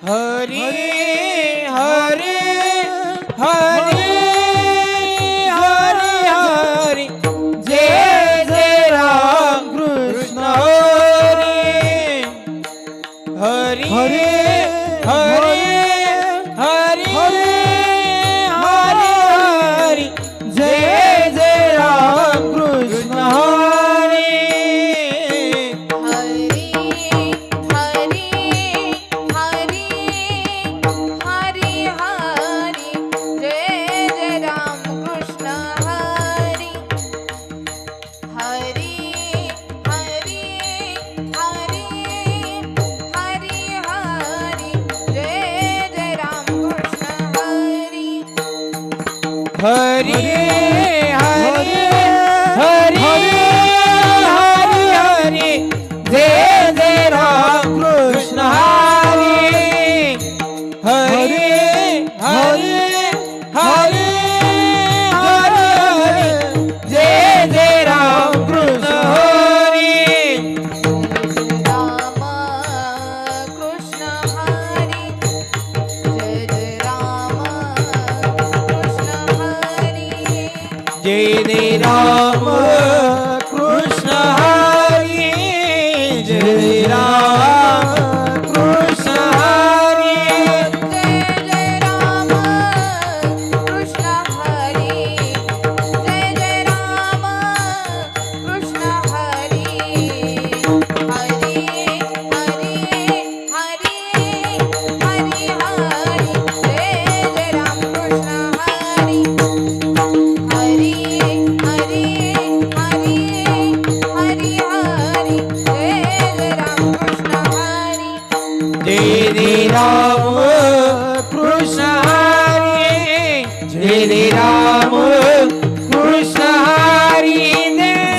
हरी हरी हरी हरी हरी जय जय राम कृष्ण हरी हरी हरी हरी हरी हरी जय जय राम कृष्ण हरी हरी हरी हरी हरी हरी जय जय राम कृष्ण हरी हरी हरी हरी हरी हरी जय जय राम कृष्ण हरी हरी हरी हरी हरी हरी जय जय राम कृष्ण हरी हरी हरी हरी हरी जय जय राम कृष्ण हरी राम कृष्ण हरी जय जय राम कृष्ण हरी जय जय राम कृष्ण हरी जय राम कृष्ण हरी जय जय राम कृष्ण हरी जय जय राम कृष्ण हरी हरी हरी हरी हरी हरी जय जय राम कृष्ण हरी हरी हरी हरी हरी हरी जय जय राम कृष्ण हरी जय जय राम कृष्ण हरी जय जय राम कृष्ण हरी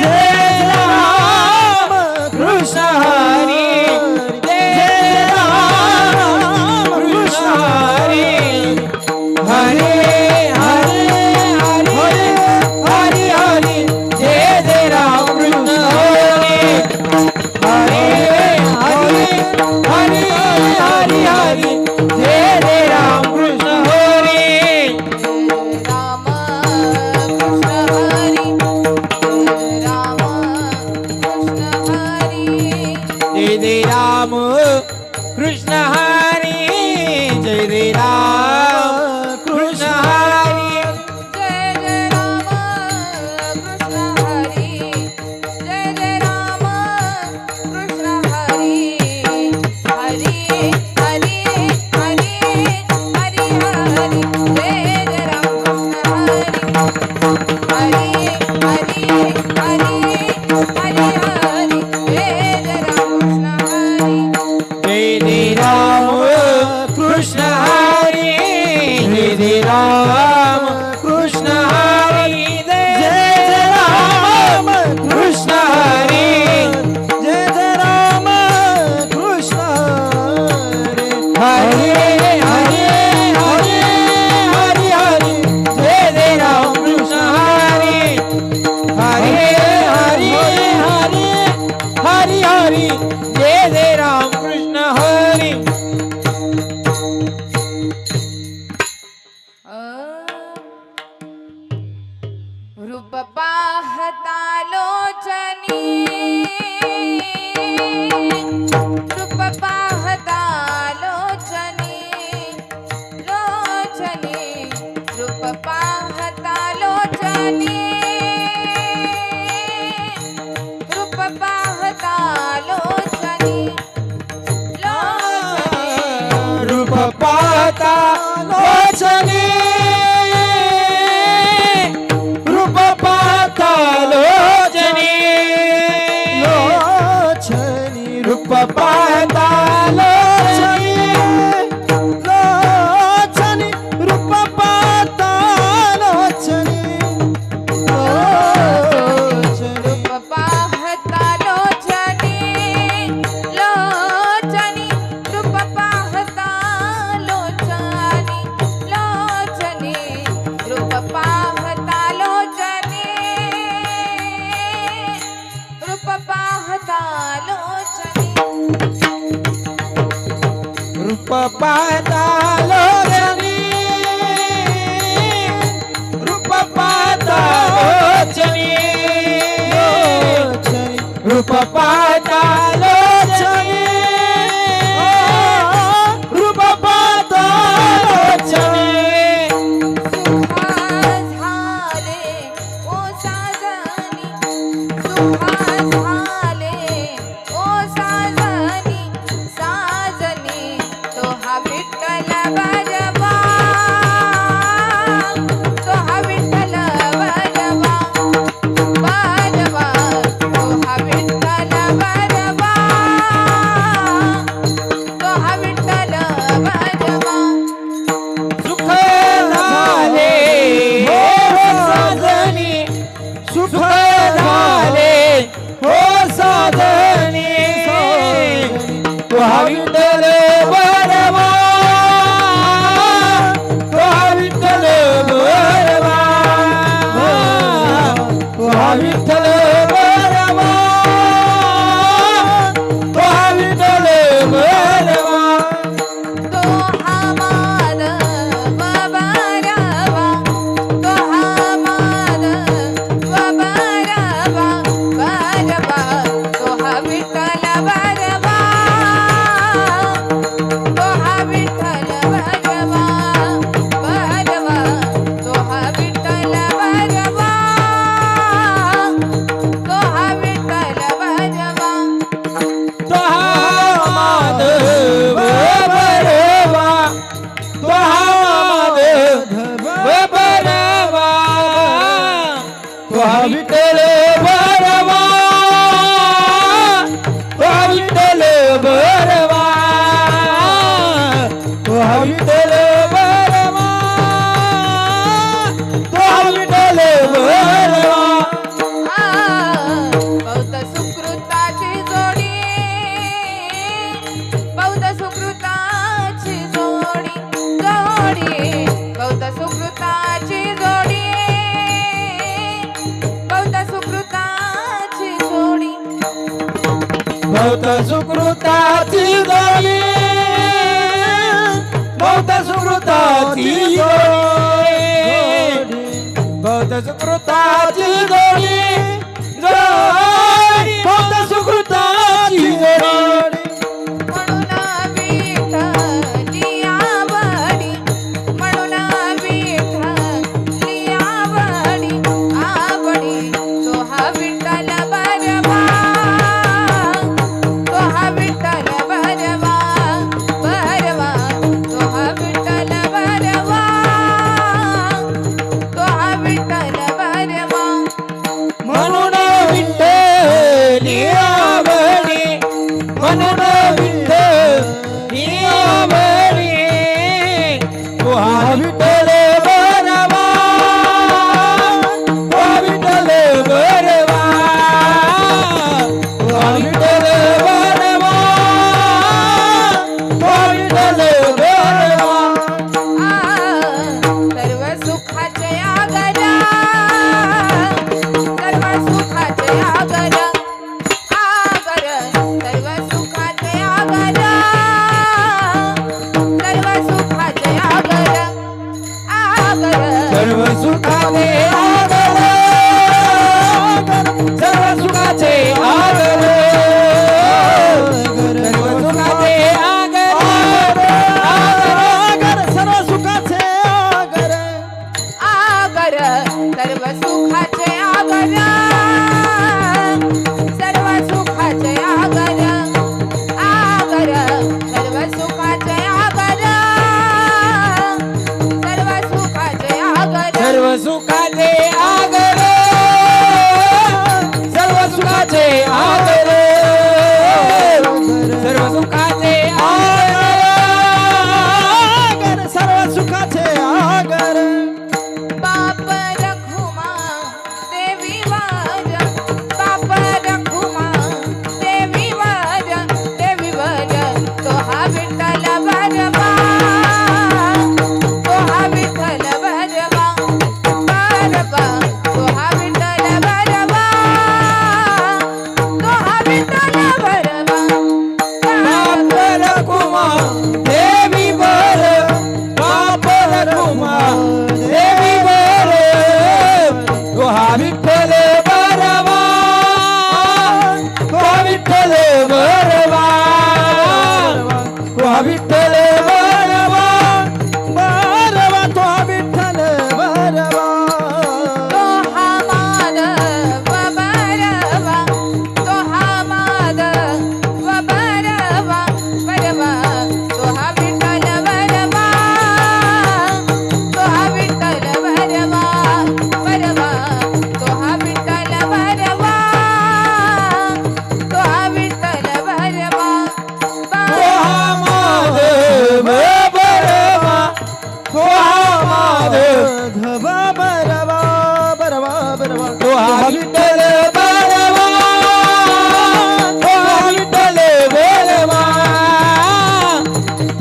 जय राम कृष्ण हरी जय राम कृष्ण हरी हरे हरे हरे हरे हरे जय जय राम कृष्ण हरी हरे हरे हरे हरे हरे जय जय राम कृष्ण हरी राम कृष्ण हरी राम कृष्ण हरी जय जय राम कृष्ण हरी जय जय राम कृष्ण हरी जय जय राम कृष्ण हरी जय जय राम कृष्ण हरी हरी हरी हरी हरी हरी जय जय राम कृष्ण हरी हरी हरी हरी हरी हरी जय जय राम कृष्ण हरी जय जय राम कृष्ण हरी जय जय राम कृष्ण हरी जय जय राम कृष्ण हरी जय जय राम कृष्ण हरी हरे हरे हरे हरे जय जय राम कृष्ण हरी हरे हरे हरे हरे हरे जय जय राम कृष्ण हरी रूप पाहता लोचनी रूप पाहता लोचनी लोचनी रूप पाहता लोचनी रूप पाहता लोचनी लोचनी रूप पाहता लोचनी रूप पाहता लोचनी लोचनी रूप पाहता लोचनी लोचनी रूप पाहता लोचनी लोचनी रूप पाहता लोचनी लोचनी रूप पाहता लोचनी लोचनी रूप पाहता लोचनी रूप पाहता लोचनी पाहता लोचनी रूप पाहता लोचनी रूप पाहता लोचनी रूप पाहता लोचनी सुखा झाले ओ साजनी साजनी तो हा विठ्ठल बजवा तो हा विठ्ठल बजवा बजवा तो हा विठ्ठल बजवा तो हा विठ्ठल बजवा सुख झाले हो साजनी सुख झाले हो साजनी तो हा विठ्ठल बरवा तो हा विठ्ठल बरवा तो हा विठ्ठल बरवा तो हा विठ्ठल बरवा तो हा माधव बरवा तो हा माधव बरवा बरवा तो हा विठ्ठल बरवा तो हा विठ्ठल बरवा बरवा तो हा विठ्ठल बरवा तो हा विठ्ठल बरवा तो हा माधव बरवा तो हा माधव बरवा तो हा विठ्ठल बरवा तो हा विठ्ठल बरवा तो हा विठ्ठल बरवा तो हा विठ्ठल बरवा बौद्ध सुकृताची जोडी बौद्ध सुकृताची जोडी जोडी बौद्ध सुकृताची जोडी बौद्ध सुकृताची जोडी बहुत सुकृताची जोडी बहुत सुकृताची जोडी बहुत सुकृताची जोडी जोडी बहुत सुकृताची जोडी म्हणून विठ्ठली आवडी म्हणून विठ्ठली आवडी आवडी तो हा विठ्ठल बरवा तो हा विठ्ठल बरवा बरवा तो हा विठ्ठल बरवा तो हा विठ्ठल बरवा म्हणून विठ्ठली आवडी म्हणून विठ्ठली आवडी तो हा विठ्ठल बरवा तो हा विठ्ठल बरवा तो हा विठ्ठल बरवा तो हा विठ्ठल बरवा सर्व सुखाचे आगर सर्व सुखाचे आगर आगर सर्व सुखाचे आगर सर्व सुखाचे आगर आगर सर्व सुखाचे आगर सर्व सुखाचे आगर सर्व सुखाचे आगर आगर सर्व सुखाचे आगर आगर सर्व सुखाचे आगर सर्व सुखाचे आगर आगर सर्व सुखाचे आगर सर्व सुखाचे आगर सर्व सुखाचे आगर सर्व सुखाचे आगर सर्व सुखाचे आगर सर्व सुखाचे आगर बाप रखुमा देवी वाज बाप रखुमा देवी वाज तो हा विठ्ठल बरवा तो हा विठ्ठल बरवा बरवा तो हा विठ्ठल बरवा तो हा विठ्ठल बरवा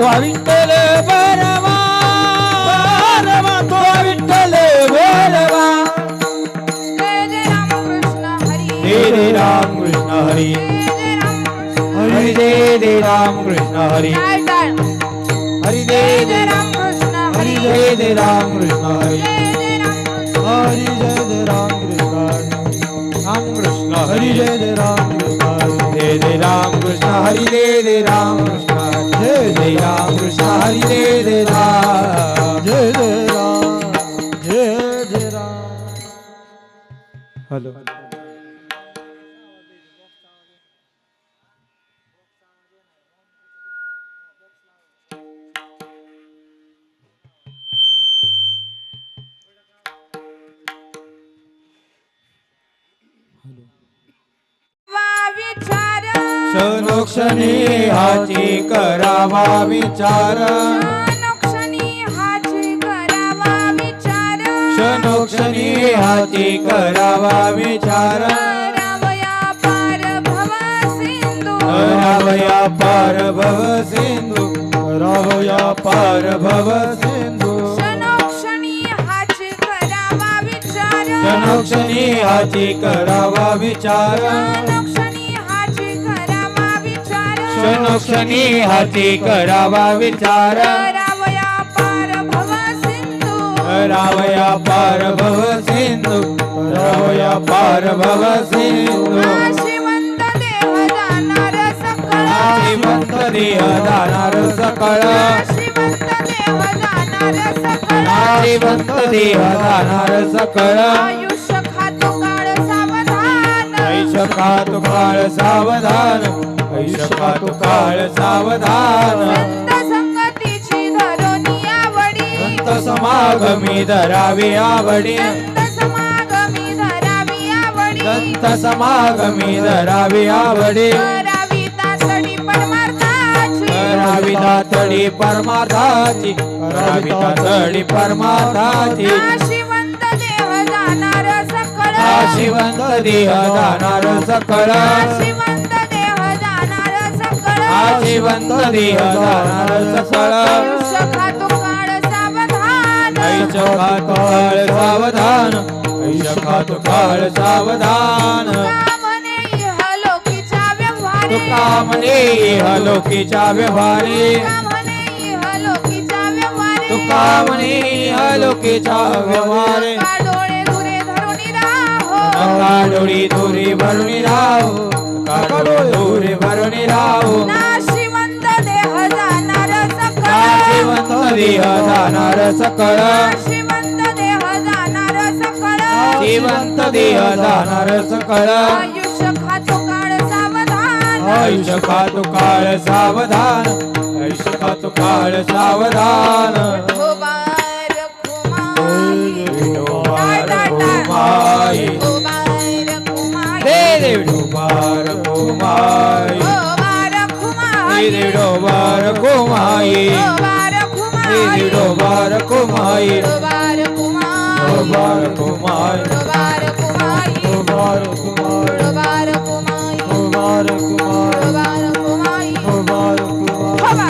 तो विठ्ठल बरवा बरवा तो विठ्ठल बरवा जय जय रामकृष्ण हरी जय राम कृष्ण हरी जय जय रामकृष्ण हरी जय जय राम कृष्ण हरी टाळ टाळ हरी जय जय जय रामकृष्ण हरी जय जय राम कृष्ण हरी जय जय रामकृष्ण हरी जय जय राम कृष्ण हरी जय जय राम कृष्ण हरी जय जय राम कृष्ण हरी जय जय राम कृष्ण जय जय राम कृष्ण हरी जय जय राम जय जय राम जय जय राम हॅलो वा विचार क्षणोक्षणी हाची करावा विचार क्षणोक्षणी हाची करावा विचार क्षणोक्षणी हाची करावा विचार रावया पार भव सिंधू रावया पार भव सिंधू रावया पार भव सिंधू क्षणोक्षणी हाची करावा विचार क्षणोक्षणी हाची करावा विचार क्षणोक्षणी हाची करावा विचार क्षणोक्षणी हाची करावा विचार रावया पार भव सिंधू रावया पार भव सिंधू रावया पार भव सिंधू नाशिवंत देह जाणार सकळ श्रीमंत देह जाणार सकळ नाशिवंत देह जाणार सकळ श्रीमंत देह जाणार सकळ आयुष्य खातो काळ सावधान ऐश खातो काळ सावधान ऐश खातो काळ सावधान संत संगतीची धरोनी आवडी संत समागमी धरावे आवडी संत समागमी धरावी आवडी संत समागमी धरावे आवडी करावी तातडी परमार्थाची करावी तातडी परमार्थाची करावी तातडी परमार्थाची नाशिवंत देह जाणार सकळ नाशिवंत देह जाणार सकळ नाशिवंत देह जाणार सकळ नाशिवंत देह जाणार सकळ आयुष्य खातो काळ सावधान ऐश खातो काळ सावधान ऐश खातो काळ सावधान कामने इहलोकीच्या व्यवहारी तुका म्हणे इहलोकीच्या व्यवहारी कामने इहलोकीच्या व्यवहारी तुका म्हणे इहलोकीच्या व्यवहारी का डोळे दुरे धरून राहो नका डोळी दुरी भरुणी राहो नका डोळी दुरी भरुणी राहो नाशिवंत देह जाणार सकळ नाशिवंत देह जाणार सकळ नाशिवंत देह जाणार सकळ श्रीमंत देह जाणार सकळ आयुष्य खातो काळ सावधान आयुष्य खातो काळ सावधान आयुष्य खातो काळ सावधान विठोबार खुमाई विठोबार खुमाई विठोबार खुमाई दे विठोबार खुमाई विठोबार खुमाई विठोबार खुमाई विठोबार खुमाई विठोबार खुमाई विठोबार खुमाई विठोबार खुमाई विठोबार खुमाई विठोबार खुमाई विठोबार खुमाई विठोबार खुमाई विठोबार खुमाई विठोबार खुमाई हवा हवा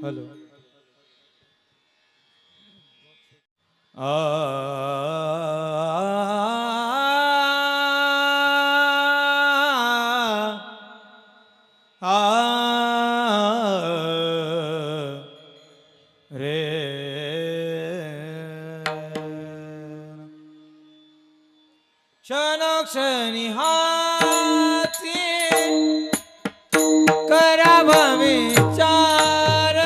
हॅलो रे क्षणोक्षणी हाती करावा विचार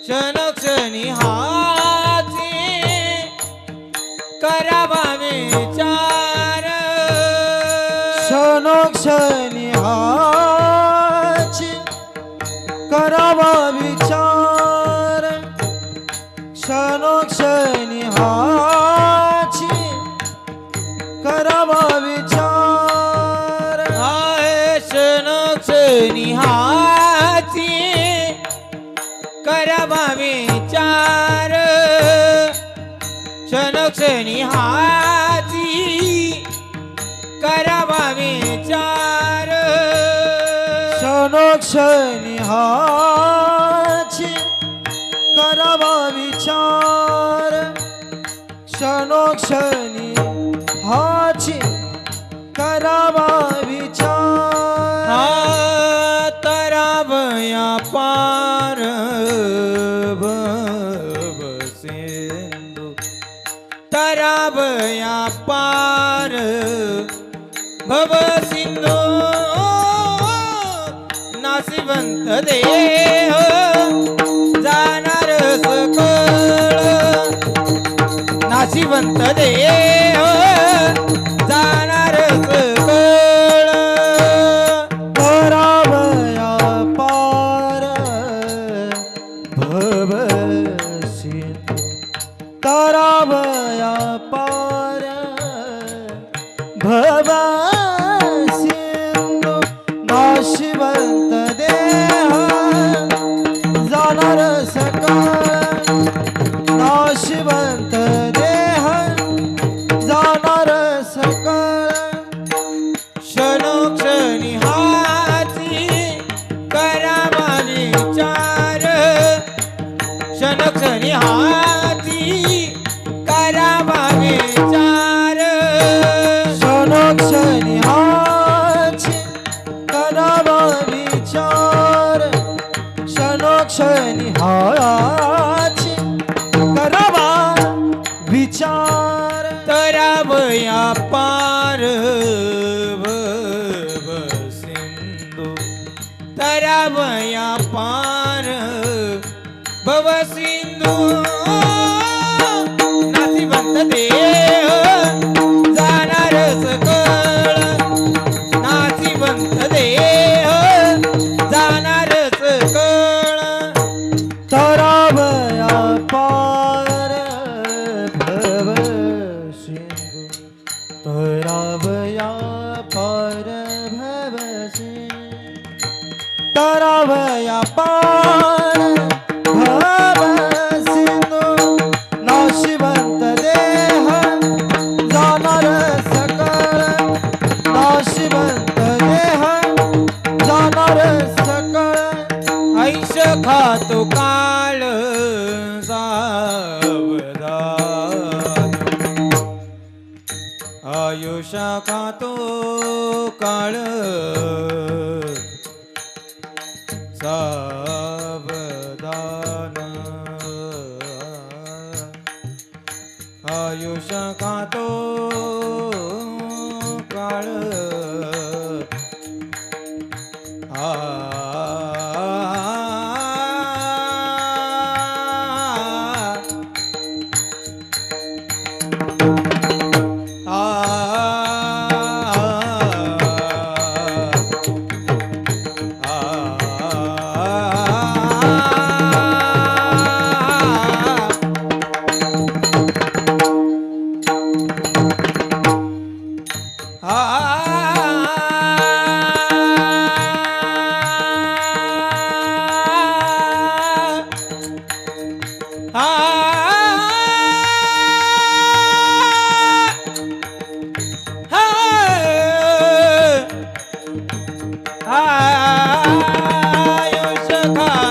क्षणोक्षणी हाती करावा विचार क्षणोक्षणी हाची करावा विचार क्षणोक्षणी हाची करावा विचार हाय क्षणोक्षणी हाती करावा विचार क्षणोक्षणी हाती करावा विचार क्षणोक्षणी हाची करावा विचार क्षणोक्षणी हाची करावा विचार तरावया पार भवसिंधू तरावया पार भवसिंधू नासिवंत देह जाणार सकळ नासिवंत देह जाणार सकळ तरावया पार भवसिंधू तरावया पार भवसिंधू नाशिवंत देह जाणार सकळ नाशिवंत देह जाणार सकळ क्षणोक्षणी हाती करावा विचार क्षणोक्षणी हाती करावा विचार क्षणोक्षणी हाची करावा विचार क्षणोक्षणी हाची करावा विचार तरावया पार भवसिंधू तरावया पार भवसिंधू नासिवंत देह जाणार सकळ नासिवंत देह जाणार सकळ तरावया पार भवसिंधू तरावया पार भवसिंधू तरावया पार भवसिंधू नाशिवंत देह जाणार सकळ नाशिवंत देह जाणार सकळ ऐश खातो काळ सावधान आयुष खातो काळ सावधान आयुष खातो काळ आयुष खा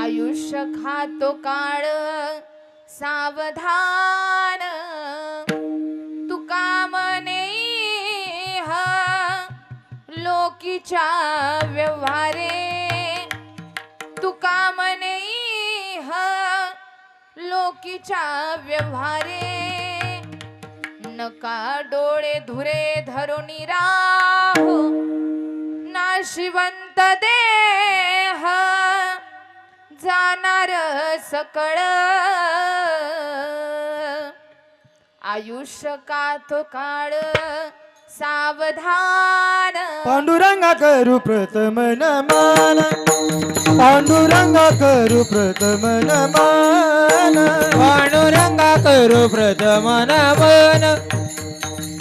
आयुष्य खातो काळ सावधान तुका मने लोकीच्या व्यवहारे तुका मने लोकीच्या व्यवहारे नका डोळे धुरे धरुणी राहो नाशिवंत देह जाणार सकळ आयुष्य कातो काळ सावधान पांडुरंगा करू प्रथम नमन पांडुरंगा करू प्रथम नमन पांडुरंगा करू प्रथम नमन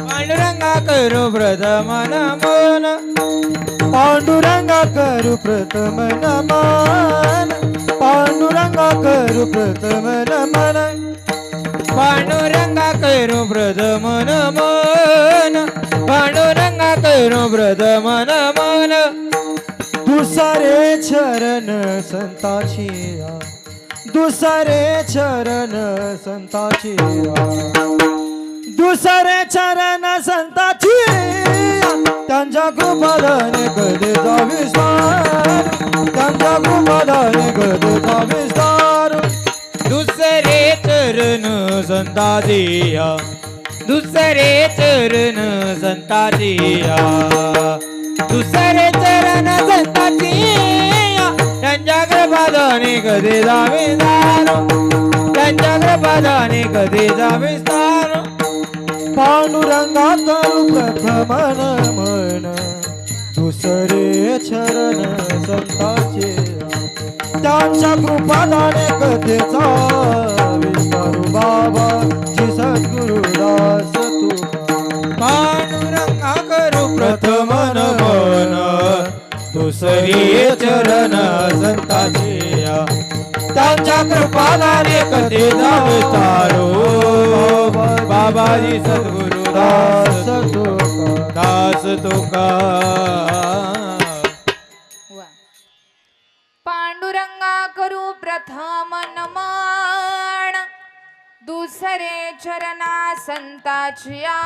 पांडुरंगा करू प्रथम नमन पांडुरंगा करू प्रथम नमन पांडुरंगा करू प्रथम नमन पांडुरंगा करू प्रथम नमन पांडुरंगा करू प्रथम नमन दुसरे चरण संताची दुसरे चरण संताची दुसरे चरण संताची त्यांच्या कृपादाने कधी विस्तार त्यांच्या कृपादाने कधी विस्तार दुसरे चरण संताजिया दुसरे चरण संताजिया दुसरे चरण संताजिया त्यांच्या कृपादाने कधी विस्तार त्यांच्या कृपादाने कधी विस्तार पांडुरंगा करू प्रथम नमन दुसरे चरण संताचे त्यांच्या कृपादाने कथेचा विस्तारू बाबा श्री सद्गुरु दास तू पांडुरंगा करू प्रथम नमन दुसरे चरण संताजिया त्यांच्या कृपादाने कथेचा विस्तारो बाबाजी सद्गुरु दास दास तुका पांडुरंगा करू प्रथम नमन दुसरे चरणा संताचिया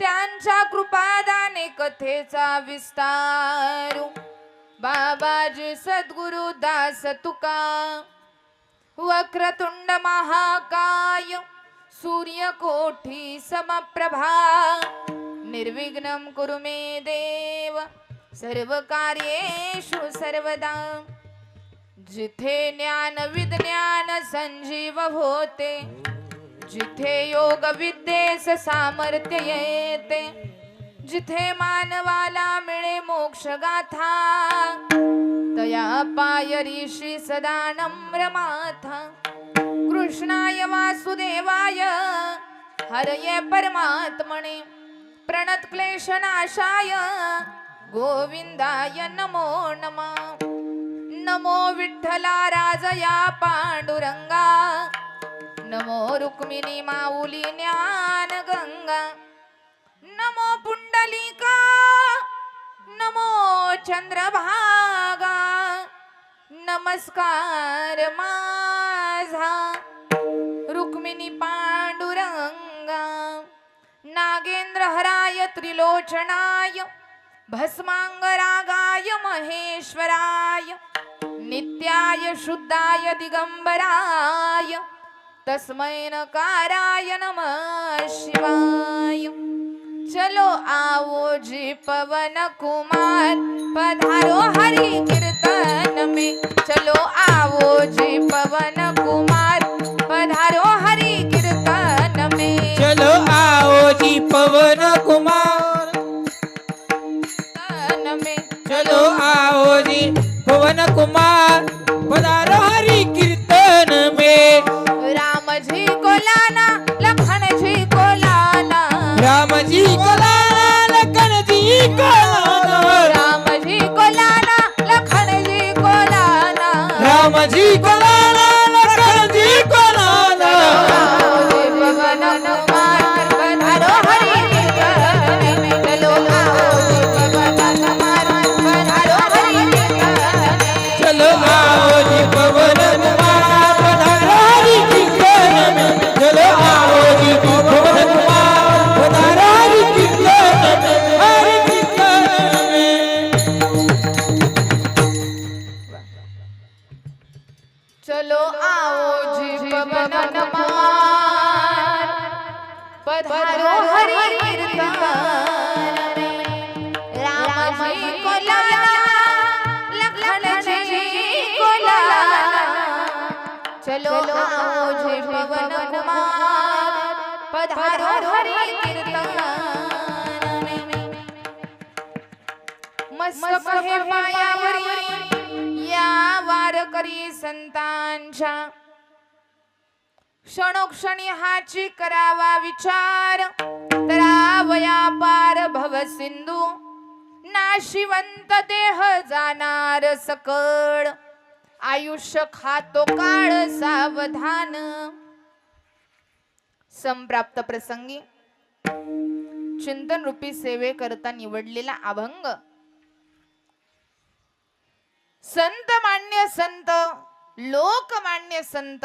त्यांच्या कृपादाने कथेचा विस्तारू बाबाजी सद्गुरु दास तुका वक्रतुंड महाकाय सूर्यकोटी समप्रभा निर्विघ्नं कुरु मे देव सर्व कार्येषु सर्वदा जिथे ज्ञान विज्ञान संजीव होते जिथे योग विद्येस सामर्थ्य येते जिथे मानवाला मिळे मोक्ष गाथा तया पाय ऋषी सदा नम्र माथा कृष्णाय वासुदेवाय हरये परमात्मने प्रणत क्लेशनाशाय गोविंदाय नमो नमः नमो विठ्ठला राजया पांडुरंगा नमो रुक्मिणी माऊली ज्ञान गंगा नमो पुंडलिका नमो चंद्रभागा नमस्कार माझा रुक्मिणी पांडुरंगा नागेंद्र हराय त्रिलोचनाय भस्मांगरागाय महेश्वराय नित्याय शुद्धाय दिगंबराय तस्मै नकाराय नमः शिवाय चलो आओ जी पवन कुमार पधारो हरि कीर्तन में चलो आओ जी पवन कुमार पधारो हरि कीर्तन में चलो आओ जी पवन कुमार कीर्तन में चलो आओ जी पवन कुमार पधारो हरि कीर्तन में राम जी को लाना लखन जी को लाना राम जी को लाना लखन जी को लाना राम जी को लाना लखन जी को लाना राम जी को लाना लखन जी को लाना पवन कुमार पधारो हरि कीर्तन में चलो आओ जी पवन कुमार पधारो हरि कीर्तन में चलो आओ जी चलो आओ जी पवन कुमार पधारो हरि कीर्तन राम जी को लाना लखन जी को लाना चलो आओ जी पवन कुमार पधारो हरि कीर्तन मस्तक हे पायावरी या वारकरी संतांच्या क्षणोक्षणी हाची करावा विचार तरावया पार भव सिंधू नाशिवंत देह जाणार सकळ आयुष्य खातो काळ सावधान संप्राप्त प्रसंगी चिंतन रूपी सेवे करता निवडलेला अभंग संत मान्य संत लोकमान्य संत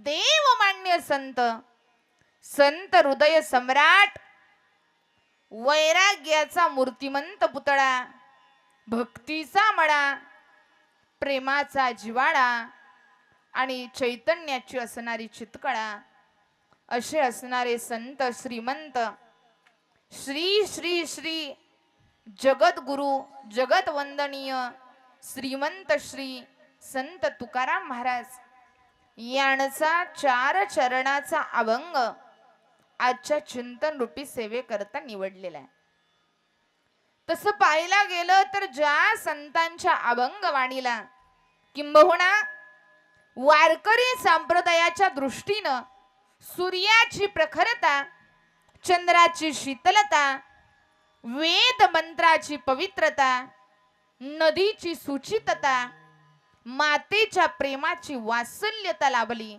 देवमान्य संत संत हृदय सम्राट वैराग्याचा मूर्तिमंत पुतळा भक्तीचा मळा प्रेमाचा जिवाळा आणि चैतन्याची असणारी चितकळा असे असणारे संत श्रीमंत श्री श्री श्री जगद्गुरु जगत वंदनीय श्रीमंत श्री संत तुकाराम महाराज यांचा 4 चरणाचा अभंग आजच्या चिंतन रूपी सेवे करता निवडलेला आहे. तसं पाहायला गेलं तर ज्या संतांच्या अभंगवाणीला किंबहुना वारकरी संप्रदायाच्या दृष्टीनं सूर्याची प्रखरता चंद्राची शीतलता वेद मंत्राची पवित्रता नदीची सुचितता मातेच्या प्रेमाची वात्सल्यता लाभली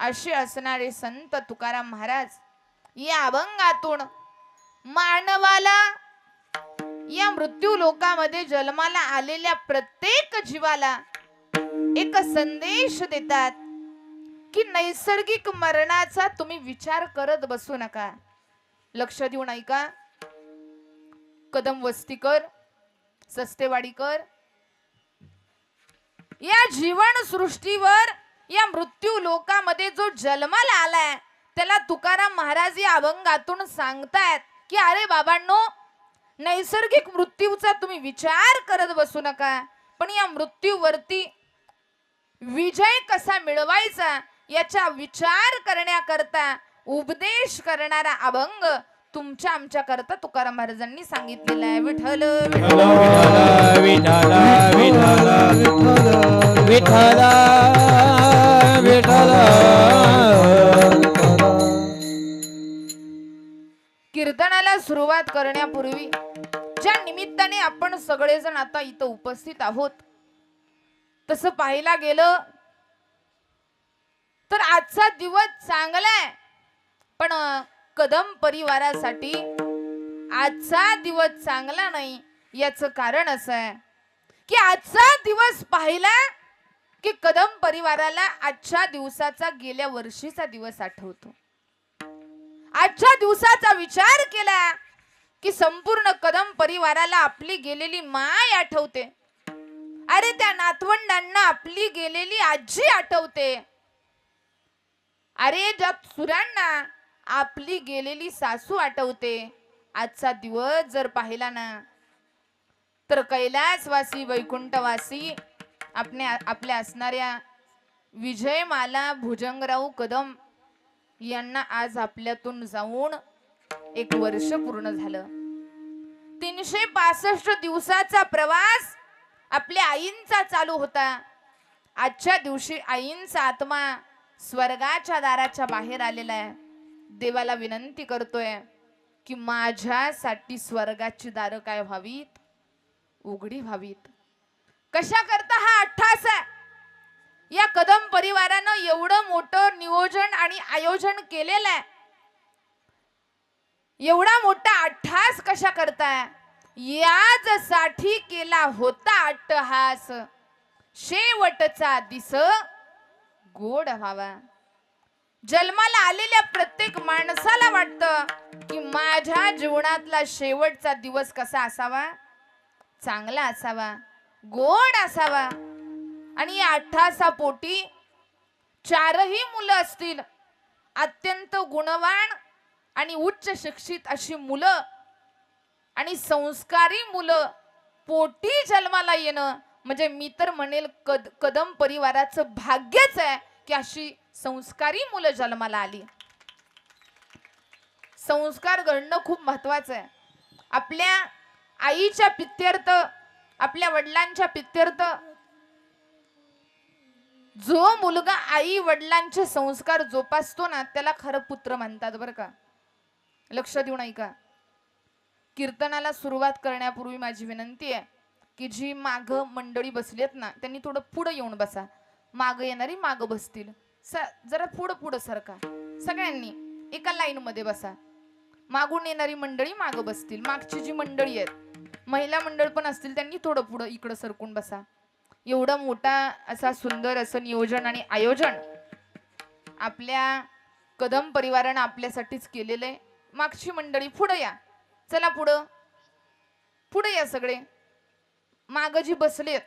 असे असणारे संत तुकाराम महाराज या अभंगातून मानवाला या मृत्यू लोकामध्ये जन्माला आलेल्या प्रत्येक जीवाला एक संदेश देतात की नैसर्गिक मरणाचा तुम्ही विचार करत बसू नका. लक्ष देऊन ऐका. कदम वस्तीकर सस्तेवाडीकर या जीवन सृष्टीवर या मृत्यू लोकामध्ये जो जन्माला आलाय त्याला तुकाराम महाराज या अभंगातून सांगतायत की अरे बाबांनो नैसर्गिक मृत्यूचा तुम्ही विचार करत बसू नका पण या मृत्यूवरती विजय कसा मिळवायचा याचा विचार करण्याकरता उपदेश करणारा अभंग तुमच्या आमच्या करता तुकाराम महाराजांनी सांगितलेला आहे. विठ्ठल विठ्ठल विठ्ठल विठ्ठल विठ्ठल. कीर्तनाला सुरुवात करण्यापूर्वी ज्या निमित्ताने आपण सगळेजण आता इथं उपस्थित आहोत तसं पाहायला गेलं तर आजचा दिवस चांगला आहे पण कदम परिवारासाठी आजचा दिवस चांगला नाही याचं कारण असं आहे की आजचा दिवस पाहिला की कदम परिवाराला आजच्या दिवसाचा गेल्या वर्षीचा दिवस आठवतो. आजच्या दिवसाचा विचार केला की संपूर्ण कदम परिवाराला आपली गेलेली माय आठवते. अरे त्या नातवंडांना आपली गेलेली आजी आठवते. अरे ज्या सुरांना आपली गेलेली सासू आठवते. आजचा दिवस जर पाहिला ना तर कैलासवासी वैकुंठवासी आपल्या असणाऱ्या विजयमाला भुजंगराव कदम यांना आज आपल्यातून जाऊन 1 वर्ष पूर्ण झालं. 365 दिवसाचा प्रवास आपल्या आईंचा चालू होता. आजच्या दिवशी आईंचा आत्मा स्वर्गाच्या दाराच्या बाहेर आलेला आहे. देवाला विनंती करतोय की माझ्यासाठी स्वर्गाची दारं काय व्हावीत उघडी व्हावीत. कशा करता हा अट्टास आहे. या कदम परिवारानं एवढं मोठं नियोजन आणि आयोजन केलेलं आहे. एवढा मोठा अट्टास कशा करताय. यासाठी केला होता अट्टहास शेवटचा दिस गोड व्हावा. जन्माला आलेल्या प्रत्येक माणसाला वाटतं की माझ्या जीवनातला शेवटचा दिवस कसा असावा चांगला असावा गोड असावा. आणि या 88 पोटी 4ही मुलं असतील, अत्यंत गुणवान आणि उच्च शिक्षित अशी मुलं आणि संस्कारी मुलं पोटी जन्माला येणं म्हणजे मी तर म्हणेल कदम परिवाराचं भाग्यच आहे की अशी संस्कारी मुलं जन्माला आली. संस्कार घडणं खूप महत्वाचं आहे. आपल्या आईच्या प्रित्यर्थ, आपल्या वडिलांच्या प्रित्यर्थ जो मुलगा आई वडिलांचे संस्कार जोपासतो ना त्याला खरं पुत्र म्हणतात बरं का. लक्ष देऊन ऐका. कीर्तनाला सुरुवात करण्यापूर्वी माझी विनंती आहे की जी माग मंडळी बसलीत ना त्यांनी थोडं पुढे येऊन बसा. माग येणारी माग बसतील, जरा पुढं सरका. सगळ्यांनी एका लाईन मध्ये बसा. मागून येणारी मंडळी माग बसतील. मागची जी मंडळी आहेत महिला मंडळ पण असतील त्यांनी थोडं पुढं इकडं सरकून बसा. एवढा मोठा असा सुंदर असं नियोजन आणि आयोजन आपल्या कदम परिवारानं आपल्यासाठीच केलेलं आहे. मागची मंडळी पुढे या. चला पुढे या सगळे. माग जी बसलेत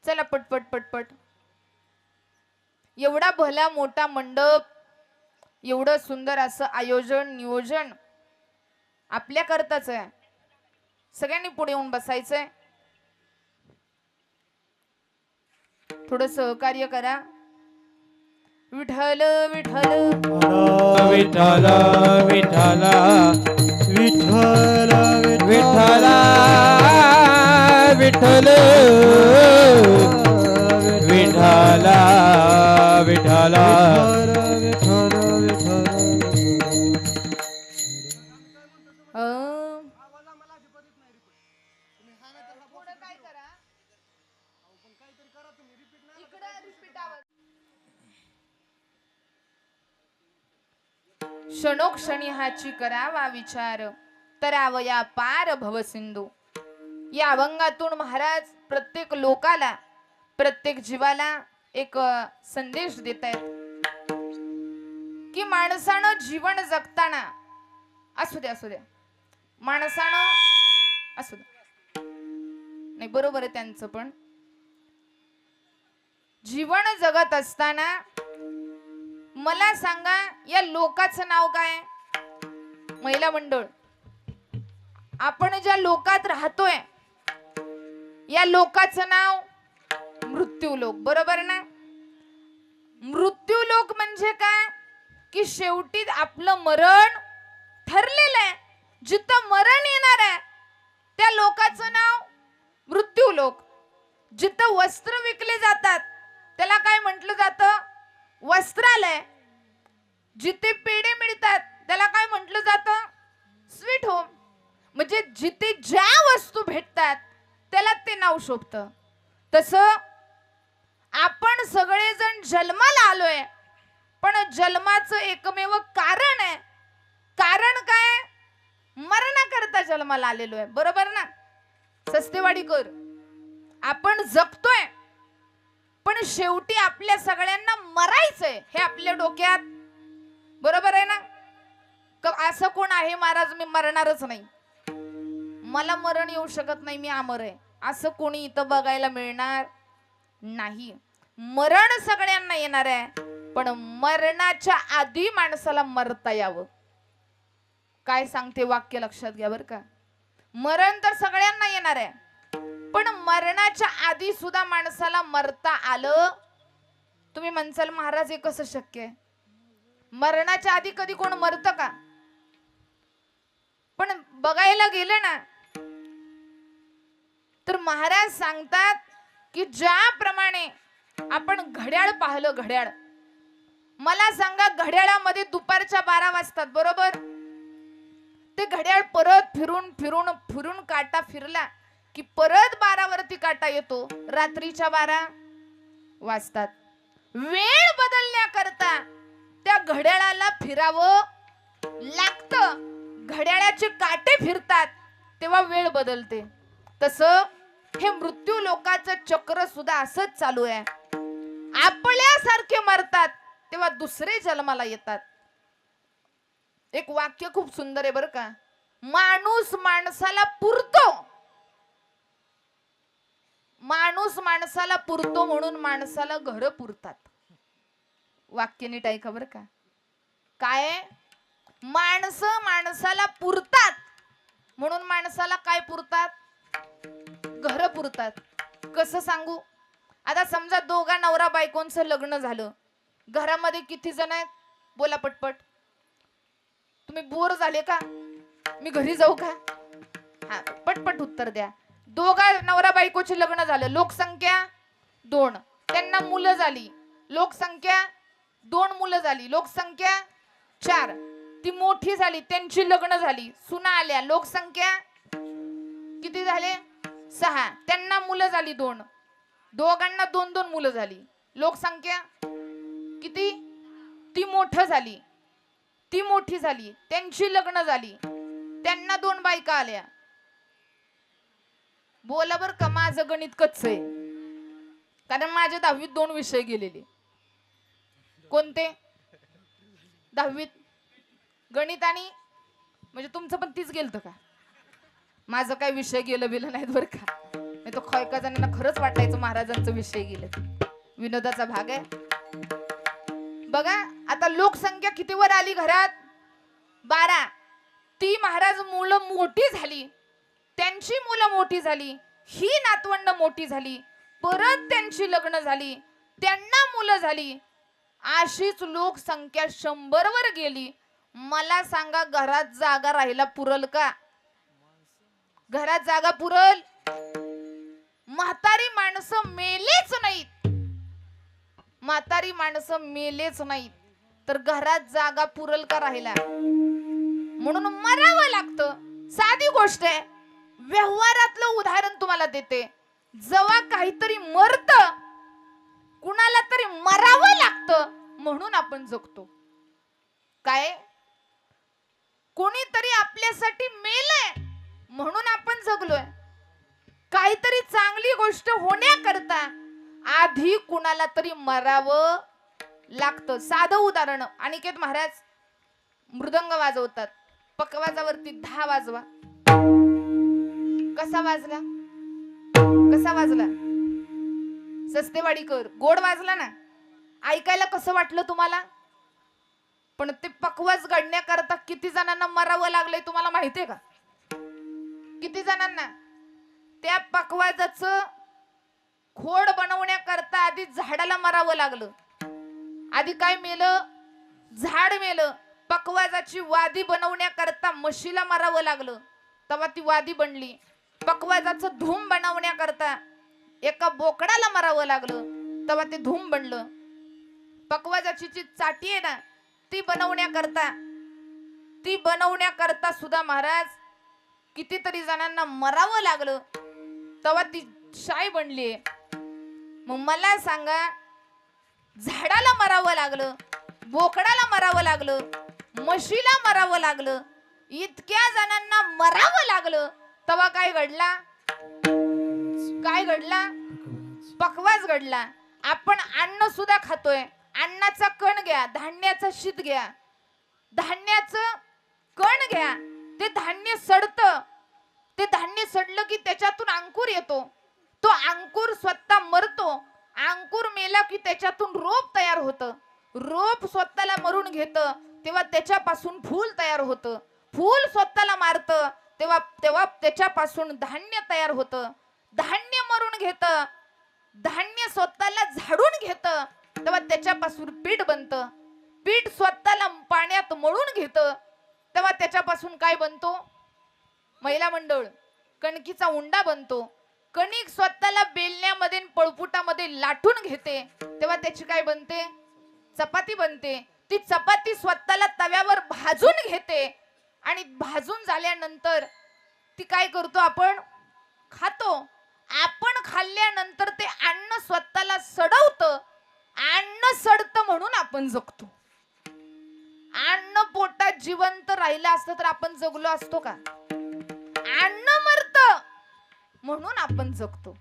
चला पटपट पटपट. एवढा भला मोठा मंडप, एवढं सुंदर असं आयोजन नियोजन आपल्या करताच आहे. सगळ्यांनी पुढे येऊन बसायचंय. थोडं सहकार्य करा. विठ्ठल विठ्ठल विठ्ठल विठ्ठल विठ्ठल विठ्ठल विठ्ठल विठ्ठल विठ्ठल क्षणोक्षणी हाची करावा विचार, तरावया पार भवसिंधू. या अभंगातून महाराज प्रत्येक लोकाला, प्रत्येक जीवाला एक संदेश देत आहेत की माणसानं जीवन जगताना असू द्या माणसानं असू द्या नाही बरोबर आहे त्यांचं पण जीवन जगत असताना मला सांगा या लोकाचं नाव काय. महिला मंडळ, आपण ज्या लोकात राहतोय या लोकाचं नाव मृत्यूलोक, बरोबर ना. मृत्यूलोक म्हणजे काय की शेवटी आपलं मरण ठरलेलं आहे. जिथं मरण येणार आहे त्या लोकाचं नाव मृत्यूलोक. जिथं वस्त्र विकले जातात त्याला काय म्हटलं जातं, वस्त्रालय. जिथे पेढे मिळतात त्याला काय म्हटलं जातं, स्वीट होम. म्हणजे जिथे ज्या वस्तू भेटतात त्याला ते नाव शोभतं. तसं आपण सगळेजण जन्माला आलोय पण जन्माचं एकमेव कारण आहे. कारण काय, मरणाकरता जन्माला आलेलो आहे, बरोबर ना. सस्तेवाडीकर, आपण जगतोय पण शेवटी आपल्या सगळ्यांना मरायचंय हे आपल्या डोक्यात, बरोबर आहे ना. असं कोण आहे महाराज मी मरणारच नाही, मला मरण येऊ शकत नाही, मी अमर आहे, असं कोणी इथं बघायला मिळणार नाही. मरण सगळ्यांना येणार आहे पण मरणाच्या आधी माणसाला मरता यावं. काय सांगते वाक्य लक्षात घ्या बर का. मरण तर सगळ्यांना येणार आहे पण मरणाच्या आधी सुद्धा माणसाला मरता आलं. तुम्ही म्हणसाल महाराज हे कसं शक्य आहे, मरणाच्या आधी कधी कोण मरतं का. पण बघायला गेलं ना तर महाराज सांगतात की ज्याप्रमाणे आपण घड्याळ पाहिलं, घड्याळ, मला सांगा घड्याळामध्ये दुपारच्या 12 वाजतात, बरोबर. ते घड्याळ परत फिरून फिरून फिरून काटा फिरला की परत 12 वरती काटा येतो, रात्रीच्या 12 वाजतात. वेळ बदलण्याकरता त्या घड्याळाला फिरावं लागतं. घड्याळाचे काटे फिरतात तेव्हा वेळ बदलते. तसं हे मृत्यू लोकाचं चक्र सुद्धा असंच चालू आहे. आपल्यासारखे मरतात तेव्हा दुसरे जन्माला येतात. एक वाक्य खूप सुंदर आहे बरं का. माणूस माणसाला पुरतो, माणूस माणूस माणसाला पुरतो म्हणून माणसाला घर पुरतात. वाक्य नीट ऐका बरं का. काय माणसं माणसाला पुरतात म्हणून माणसाला काय पुरतात? घर पुरतात. कसं सांगू? आता समजा दोघा नवरा बायकोंचं लग्न झालं. घरामध्ये किती जण आहेत? बोला पटपट. तुम्ही बोर झाले का? मी घरी जाऊ का? हा, पटपट उत्तर द्या. दोघा नवरा बायकोचे लग्न झालं. लोकसंख्या 2. त्यांना मुलं झाली. लोकसंख्या 2 मुलं झाली. लोकसंख्या 4. ती मोठी झाली, त्यांची लग्न झाली, सुना आल्या. लोकसंख्या किती झाले? 6. त्यांना मुलं झाली 2. दोघांना 2-2 मुलं झाली. लोकसंख्या किती? ती मोठी झाली, ती मोठी झाली, त्यांची लग्न झाली, त्यांना 2 बायका आल्या. बोला बर का, माझं गणित कच्च आहे. कारण माझे 10वीत 2 विषय गेलेले. कोणते? 10वीत गणित आणि म्हणजे तुमचं पण तीच गेलतं का? माझं काय विषय गेलं बिलं नाहीत बरं का. नाही तो एका जणांना खरंच वाटायचं महाराजांचं विषय गेलं. विनोदाचा भाग आहे. बघा आता लोकसंख्या कितीवर आली घरात? 12. ती महाराज मुलं मोठी झाली, त्यांची मुलं मोठी झाली, ही नातवंड मोठी झाली, परत त्यांची लग्न झाली, त्यांना मुलं झाली. अशीच लोकसंख्या 100 वर गेली. मला सांगा घरात जागा राहिला पुरल का? घरात जागा पुरल? म्हातारी माणसं मेलेच नाहीत, म्हातारी माणसं मेलेच नाहीत तर घरात जागा पुरल का राहिला? म्हणून मरावं लागतं. साधी गोष्ट आहे. व्यवहारातलं उदाहरण तुम्हाला देते. जेव्हा काहीतरी मरत, कुणाला तरी मरावं लागतं म्हणून आपण जगतो. काय? कोणीतरी आपल्यासाठी मेलंय म्हणून आपण जगलोय. काहीतरी चांगली गोष्ट होण्याकरता आधी कुणाला तरी मरावं लागतं. साधं उदाहरण. अनिकेत महाराज मृदंग वाजवतात. पकवाजावरती 10 वाजवा. कसा वाजला? कसा वाजला? सस्तेवाडीकर गोड वाजला ना. ऐकायला कसं वाटलं तुम्हाला? पण ते पकवाज घडण्याकरता किती जणांना मरावं लागलंय तुम्हाला माहितीये का? किती जणांना? त्या पकवाजाचं खोड बनवण्याकरता आधी झाडाला मरावं लागलं. आधी काय मेलं? झाड मेलं. पकवाजाची वादी बनवण्याकरता म्हशीला मरावं लागलं, तेव्हा ती वादी बनली. पकवाजाचं धूम बनवण्याकरता एका बोकडाला मरावं लागलं, तेव्हा ते धूम बनलं. पकवाजाची जी चाटी आहे ना, ती बनवण्याकरता सुद्धा महाराज कितीतरी जणांना मरावं लागलं, तेव्हा ती शाई बनली. मग मला सांगा, झाडाला मरावं लागलं, बोकडाला मरावं लागलं, म्हशीला मरावं लागलं, इतक्या जणांना मरावं लागलं, तेव्हा काय घडला? काय घडला? पकवाज घडला. आपण अन्न सुद्धा खातोय. अन्नाचा कण घ्या, धान्याचा शीत घ्या, धान्याचं कण घ्या. ते धान्य सडतं. ते धान्य सडलं की त्याच्यातून अंकुर येतो. तो अंकुर स्वतः मरतो. अंकुर मेला की त्याच्यातून रोप तयार होतं. रोप स्वतःला मरून घेतं, तेव्हा त्याच्यापासून फूल तयार होतं. फूल स्वतःला मारतं, तेव्हा तेव्हा त्याच्यापासून धान्य तयार होतं. धान्य मरून घेतं, धान्य स्वतःला झाडून घेतं, तेव्हा त्याच्यापासून पीठ बनतं. पीठ स्वतःला पाण्यात मळून घेतं, तेव्हा त्याच्यापासून काय बनतो? महिला मंडळ कणकीचा उंडा बनतो. कणिक स्वतःला बेलण्यामध्ये पळपुटामध्ये लाटून घेते, तेव्हा त्याची काय बनते? चपाती बनते. ती चपाती स्वतःला तव्यावर भाजून घेते आणि भाजून झाल्यानंतर ती काय करतो? आपण खातो. आपण खाल्ल्यानंतर ते अन्न स्वतःला सडवतं. अन्न सडतं म्हणून आपण जगतो. अन्न पोटात जिवंत राहिलं असतं तर आपण जगलो असतो का? अन्न मरतं म्हणून आपण जगतो.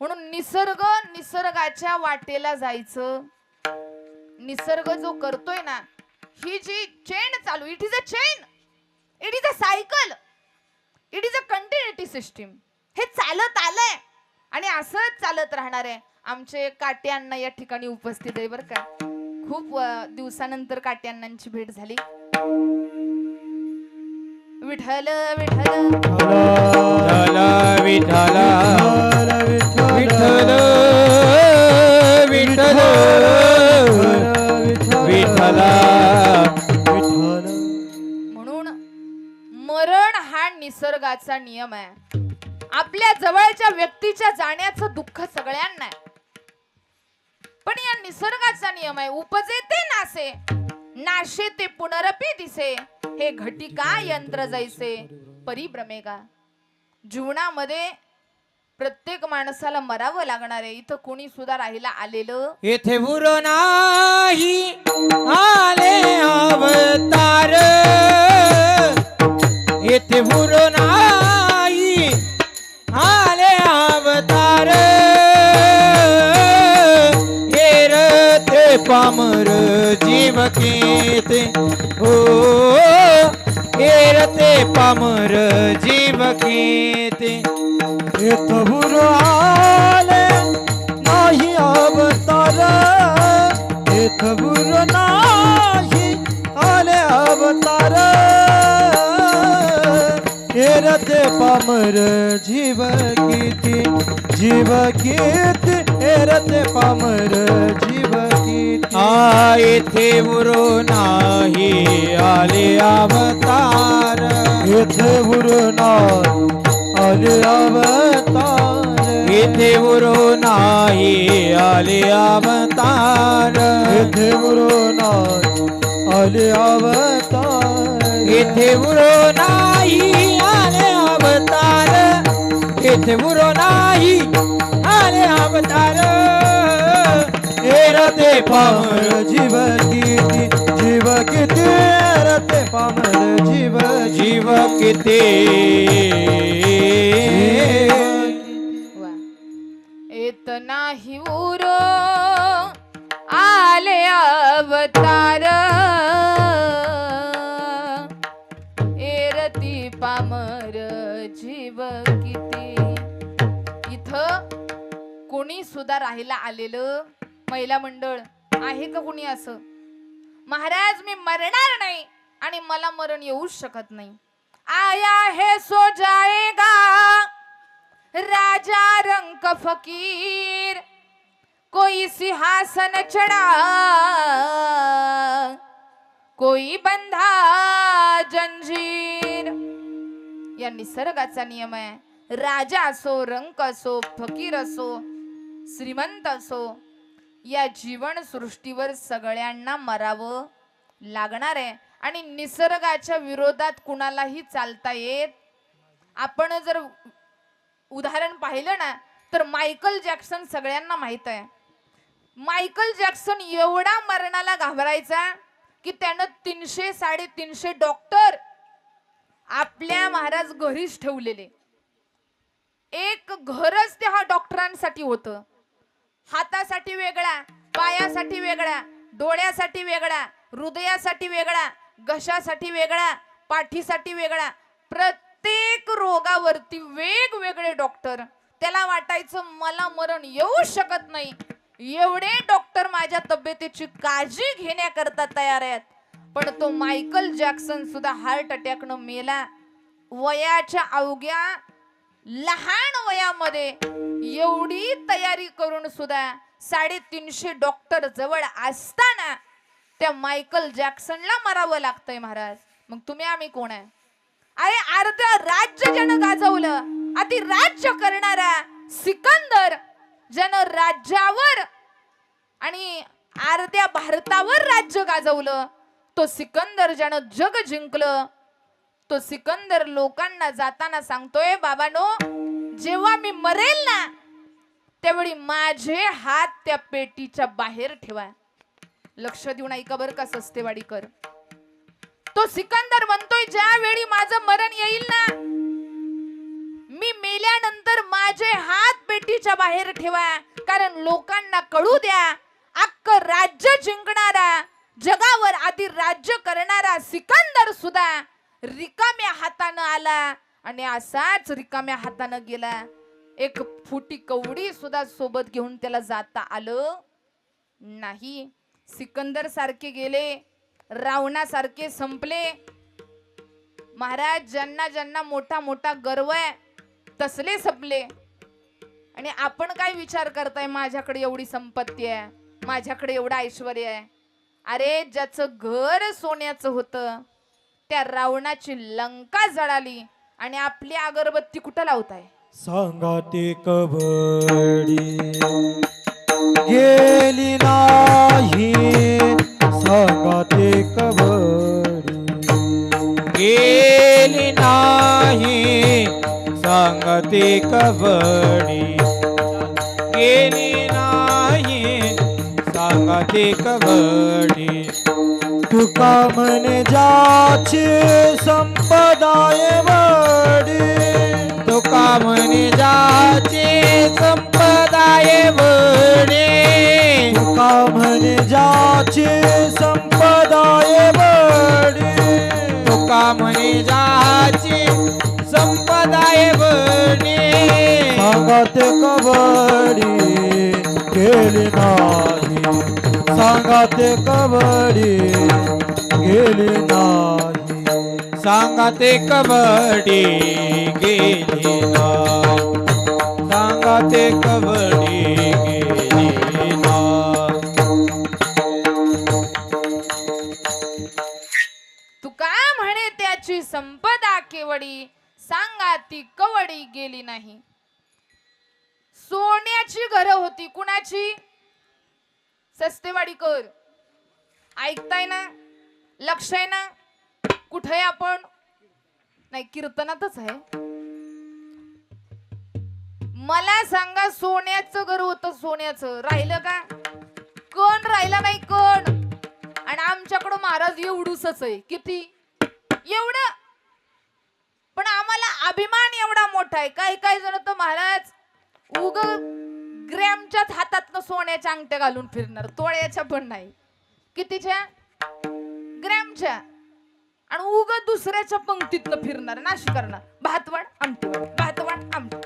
म्हणून निसर्गाच्या वाटेला जायचं. निसर्ग जो करतोय ना, ही जी चेन चालू, it is a chain, it is a cycle, it is a continuity system. हे चालत आलंय आणि असंच चालत राहणार आहे. आमचे काटे अण्णा या ठिकाणी उपस्थित आहे बरं का. खूप दिवसानंतर काटे अण्णांची भेट झाली. विठ्ठल विठ्ठल विठ्ठल विठ्ठल विठ्ठल विठ्ठल म्हणून मरण हा निसर्गाचा नियम आहे. आपल्या जवळच्या व्यक्तीच्या जाण्याचं दुःख सगळ्यांना आहे. पण या निसर्गाचा नियम आहे, उपजे ते नासे, नाशे ते पुनरपी दिसे, हे घटिका यंत्र जैसे परिभ्रमे का. जीवनामध्ये प्रत्येक माणसाला मरावं लागणार आहे. इथं कोणी सुद्धा राहिला आलेलं येथे बुरो नाही आले अवतार, येथे बुरो नाही आले अवतार, हेरते पामर जीव केते हो, हेरते पामर जीव केते. येथवर आले नाही अवतार, येथवर नाही आले अवतार, हेरते पामर जीव किती, जीव किती, हेरते पामर जीव किती. येथे बुरो नाही आले अवतार, येथे नाही आले अवतार, येथे बुरो नाही आले अवतार, येथे नाही आले अवतार, येथे बुरो नाही आले अवतार, येथे बुरो नाही आले अवतार, हेरते पामर जीव किती, जीव किती, हेरते पामर जीव जीव किती. वा. येत नाही उरो आले अवतार, एरती पामर जीव किती. इथं कोणी सुद्धा राहिला आलेलं महिला मंडळ आहे का कोणी असं? महाराज मी मरणार नाही आणि मला मरण येऊच शकत नाही. आया है सो जाएगा राजा रंक फकीर, कोई सिंहासन चढ़ा कोई बंधा जंजीर. या निसर्गाचा नियम आहे. राजा असो, रंक असो, फकीर असो, श्रीमंत असो, या जीवन सृष्टीवर सगळ्यांना मरावं लागणार आहे. आणि निसर्गाच्या विरोधात कुणालाही चालता येत. आपण जर उदाहरण पाहिलं ना तर मायकल जॅक्सन सगळ्यांना माहित आहे. मायकल जॅक्सन एवढा मरणाला घाबरायचा की त्यानं 300-350 डॉक्टर आपल्या महाराज घरीच ठेवलेले. एक घरच त्या हा डॉक्टरांसाठी होतं. हातासाठी वेगळा, पायासाठी वेगळा, डोळ्यासाठी वेगळा, हृदयासाठी वेगळा, घशासाठी वेगळा, पाठीसाठी वेगळा, प्रत्येक रोगावरती वेगवेगळे डॉक्टर. त्याला वाटायचं मला मरण येऊ शकत नाही, एवढे डॉक्टर माझ्या तब्येतीची काळजी घेण्याकरता तयार आहेत. पण तो मायकल जॅक्सन सुद्धा हार्ट अटॅकनं मेला. वयाच्या अवघ्या लहान वयामध्ये एवढी तयारी करून सुद्धा 350 डॉक्टर जवळ असताना त्या मायकल जॅक्सनला मरावं लागतंय महाराज. मग तुम्ही आम्ही कोण आहे? अरे अर्ध राज्य ज्यानं गाजवलं, अति राज्य करणारा सिकंदर, ज्यानं राज्यावर आणि अर्ध्या भारतावर राज्य गाजवलं, तो सिकंदर ज्यानं जग जिंकलं, तो सिकंदर लोकांना जाताना सांगतोय बाबानो, जेव्हा मी मरेल ना त्यावेळी माझे हात त्या पेटीच्या बाहेर ठेवा. लक्ष देऊन ऐका बरं का सस्तेवाडीकर. तो सिकंदर म्हणतोय ज्यावेळी माझं मरण येईल ना, मी मेल्यानंतर माझे हात पेटीच्या बाहेर ठेवा. कारण लोकांना कळू द्या, अख्खं राज्य जिंकणारा, जगावर आधी राज्य करणारा सिकंदर सुद्धा रिकाम्या हातानं आला आणि असाच रिकाम्या हातानं गेला. एक फुटी कवडी सुद्धा सोबत घेऊन त्याला जाता आलं नाही. सिकंदर सारखे गेले, रावणासारखे संपले. महाराज ज्यांना ज्यांना मोठा मोठा गर्व आहे तसले संपले. आणि आपण काय विचार करताय, माझ्याकडे एवढी संपत्ती आहे, माझ्याकडे एवढं ऐश्वर्य आहे. अरे ज्याचं घर सोन्याचं होतं त्या रावणाची लंका जळाली आणि आपली अगरबत्ती कुठं लावताय? सांगा ते कवडी गेली नाही, सांगा ते कवडी गेली नाही, सांगा ते कवडी गेली नाही, सांगा ते कवडी. तुका म्हणे ज्याची संपदा एवढी, तुका म्हणे ज्याची संपदा एवढी, तुका म्हणे ज्याची संपदा एवढी, तुका म्हणे ज्याची संपदा एवढी, सांगा ते कवडी गेली नाही, सांगा ते कवडी गेली नाही, सांगा ते कवडी गेली नाही, सांगा ते कवडी गेली नाही. तुका म्हणे त्याची संपदा केवडी, सांगा ती कवडी गेली नाही. सोन्याची घरं होती. कुणाची? सस्तेवाडीकर. ऐकताय ना? लक्ष आहे ना? कुठे आहे आपण? नाही, कीर्तनातच आहे. मला सांगा, सोन्याचं घर होतं, सोन्याचं राहिलं का? कोण राहिला नाही? कोण? आणि आमच्याकडं महाराज एवढूसच आहे. किती? एवढं. पण आम्हाला अभिमान एवढा मोठा आहे. काही काही जण तर महाराज उग ग्रॅमच्याच हातातनं सोन्याच्या अंगठ्या घालून फिरणार, तोळ्याच्या पण नाही. कितीच्या? ग्रॅमच्या. आणि उग दुसऱ्याच्या पंक्तीतनं फिरणार, नाशी करणार. भातवाड आमटीवाड, भातवाड आमटी.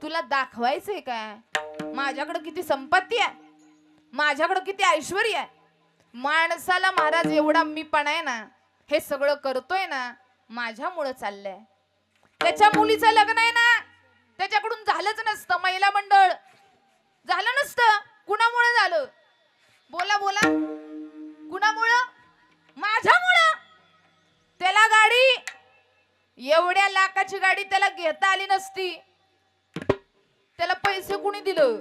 तुला दाखवायचंय काय माझ्याकडे किती संपत्ती आहे, माझ्याकडे किती ऐश्वर्य आहे? माणसाला महाराज एवढा मीपणा आहे ना, हे सगळं करतोय ना माझ्यामुळे चाललंय. त्याच्या मुलीचं लग्न आहे ना, त्याच्याकडून झालंच नसतं. महिला मंडळ झालं नसतं. कुणामुळे झालं? बोला बोला. कुणामुळं? माझ्यामुळं. त्याला गाडी, एवढ्या लाखाची गाडी त्याला घेता आली नसती. त्याला पैसे कुणी दिलं?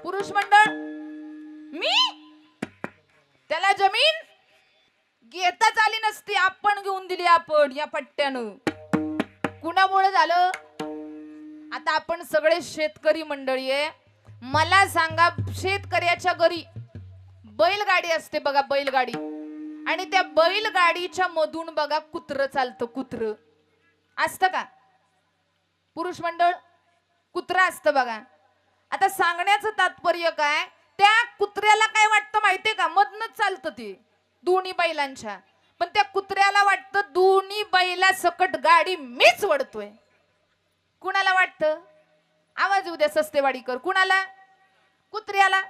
पुरुष मंडळ. मी. त्याला जमीन घेताच आली नसती, आपण घेऊन दिली. आपण या पट्ट्यानं. कुणामुळे झालं? आता आपण सगळे शेतकरी मंडळी आहे. मला सांगा, शेतकऱ्याच्या घरी बैलगाडी असते बघा, बैलगाडी. आणि त्या बैलगाडीच्या मधून बघा कुत्र चालतं. कुत्र असतं का? पुरुष मंडळ. कुत्र असतं बघा. आता सांगण्याचं तात्पर्य काय, त्या कुत्र्याला काय वाटतं माहितीये का? मधनच चालतं ते दोन्ही बैलांच्या. पण त्या कुत्र्याला वाटतं दोन्ही बैला सकट गाडी मीच वडतोय. कुणाला वाटतं? आवाज येऊ द्या सस्तेवाडीकर. कुणाला? कुत्र्याला.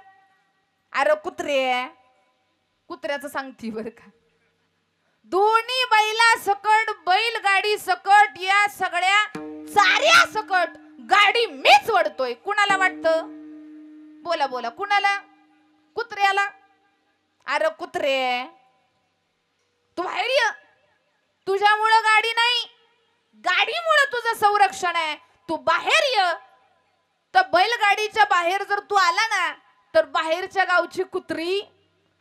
अरे कुत्रे, कुत्र्याचं सांगती बर का. दोन्ही बैला सकट, बैलगाडी सकट, या सगळ्या चाऱ्या सकट गाडी मीच वडतोय. कुणाला वाटतं? बोला बोला. कुणाला? कुत्र्याला. अरे कुत्रे, तू बाहेर ये. तुझ्यामुळं गाडी नाही, गाडीमुळे तुझं संरक्षण आहे. तू बाहेर ये. तर बैलगाडीच्या बाहेर जर तू आला ना, तर बाहेरच्या गावची कुत्री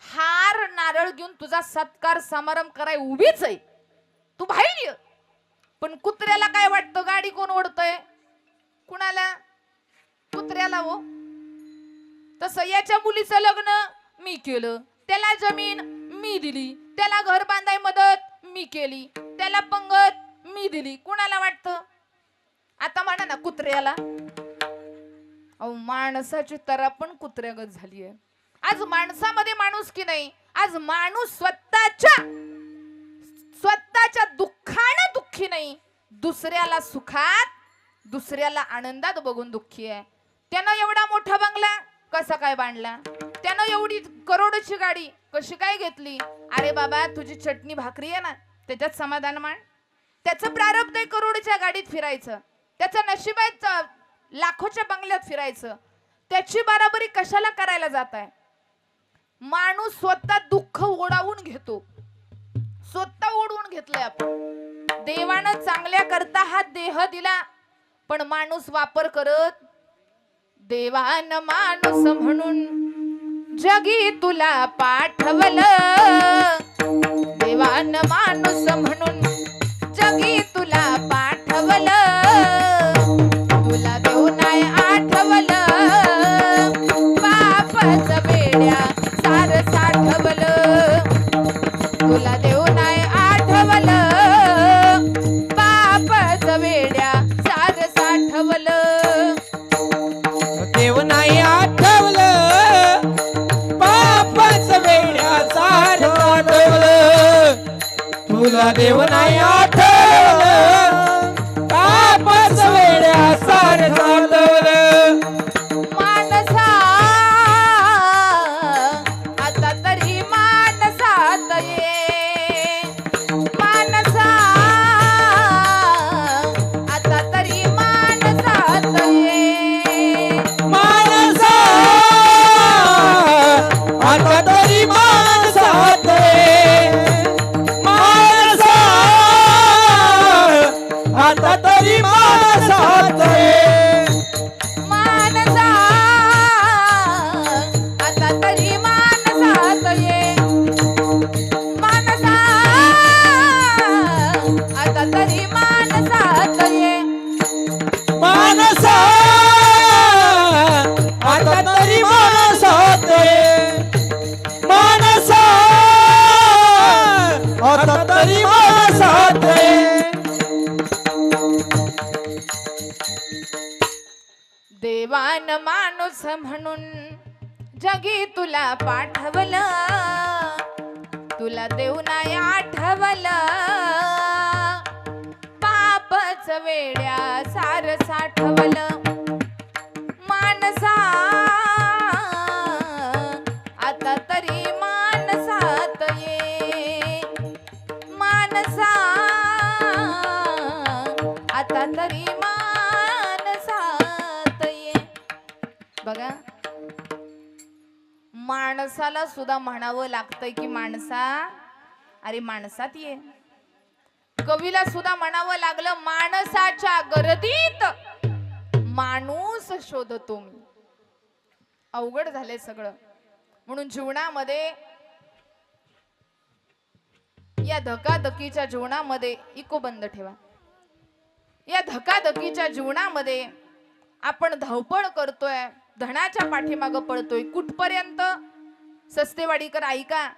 हार नारळ घेऊन तुझा सत्कार समारंभ कराय उभीच आहे. तू बाहेर ये. पण कुत्र्याला काय वाटतं? गाडी कोण ओढतोय? कुणाला? कुत्र्याला. हो तसं याच्या मुलीचं लग्न मी केलं, त्याला जमीन मी दिली, त्याला घर बांधाय मदत मी केली, त्याला पंगत मी दिली. कुणाला वाटतं? आता म्हणा ना कुत्र्याला. अहो माणसाची तरा पण कुत्र्यागत झाली आहे. आज माणसामध्ये माणूस की नाही, आज माणूस स्वतःच्या दुःखानं दुःखी नाही, दुसऱ्याला सुखात दुसऱ्याला आनंदात बघून दुःखी आहे. त्यानं एवढा मोठा बंगला कसा काय बांधला, त्यानं एवढी करोडची गाडी कशी काय घेतली. अरे बाबा, तुझी चटणी भाकरी आहे ना, त्याच्यात समाधान मान. त्याचं प्रारब्ध आहे करोडच्या गाडीत फिरायचं, त्याचं नशीब आहे लाखोच्या बंगल्यात फिरायचं. त्याची बराबरी कशाला करायला जात आहे. माणूस स्वतः दुःख ओढावून घेतो, स्वतः ओढवून घेतलंय आपण. देवानं चांगल्या करता हा देह दिला, पण माणूस वापर करत. देवान माणूस म्हणून जगी तुला पाठवलं, देवान माणूस म्हणून जगी तुला पाठवलं. तुला देव नाही आठवलं, पापच बेड्या सार साठवलं. तुला देव नाही आठवलं, पापच बेड्या सार साठवलं. देव नाही आठवलं, पापच वेड्या सार आठवलं. तुला देव नाही आठवलं, पापच वेड्या सार आठवलं. मानसा आता तरी मानसात ये, मानसा आता तरी मानसात ये. माणसा आता तरी माणसात ये, माणसा आता तरी माणसात ये. मानसा आता तरी मानसात ये, मानसा आता तरी मानसात ये. माणसा आता तरी माणसात ये, माणसा आता तरी माणसात ये. देवान माणूस म्हणून जगी तुला पाठवलं, तुला देव नाही आठवलं. पापच वेड्या सार साठवलं. मानसा आता तरी मानसात ये, मानसा आता तरी मानसात ये. बघा, माणसाला सुद्धा म्हणावं लागतंय की माणसा, अरे माणसात ये. कवीला सुद्धा म्हणावं लागलं, माणसाच्या गर्दीत माणूस शोधतो मी. अवघड झालंय सगळं. म्हणून जीवनामध्ये, या धकाधकीच्या जीवनामध्ये इको बंद ठेवा. या धकाधकीच्या जीवनामध्ये आपण धावपळ करतोय, धनाच्या पाठीमागं पळतोय. कुठपर्यंत? सस्तेवाडीकर ऐका,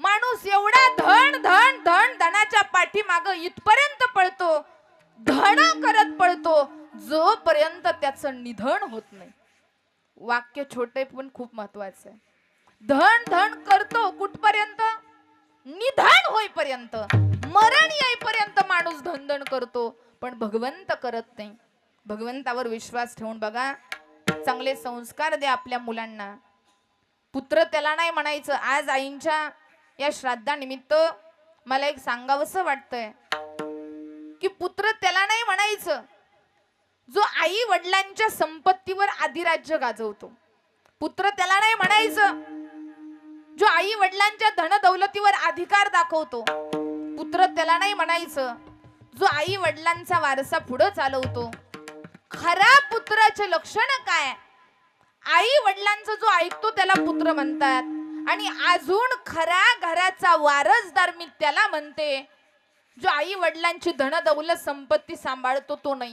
माणूस एवढा धन धन धन धनाच्या पाठीमागं इथपर्यंत पळतो, धन करत पळतो, जोपर्यंत त्याचं निधन होत नाही. वाक्य छोटे पण खूप महत्वाचं आहे. धन धन करतो कुठपर्यंत? निधन होईपर्यंत, मरण येईपर्यंत माणूस धन धन करतो, पण भगवंत करत नाही. भगवंतावर विश्वास ठेवून बघा, चांगले संस्कार द्या आपल्या मुलांना. पुत्र त्याला नाही म्हणायचं. आज आईंच्या या श्राद्धानिमित्त मला एक सांगावंसं वाटतंय की पुत्र त्याला नाही म्हणायचं जो आई वडिलांच्या संपत्तीवर अधिराज्य गाजवतो. पुत्र त्याला नाही म्हणायचं जो आई वडिलांच्या धनदौलतीवर अधिकार दाखवतो. पुत्र त्याला नाही म्हणायचं जो आई वडिलांचा वारसा पुढे चालवतो. खरा पुत्राचे लक्षण काय? आई वडिलांचा जो ऐकतो त्याला पुत्र म्हणतात, आणि अजून खरा घराचा वारसदार मी त्याला म्हणते जो आई वडिलांची धनदौलत संपत्ती सांभाळतो तो नाही.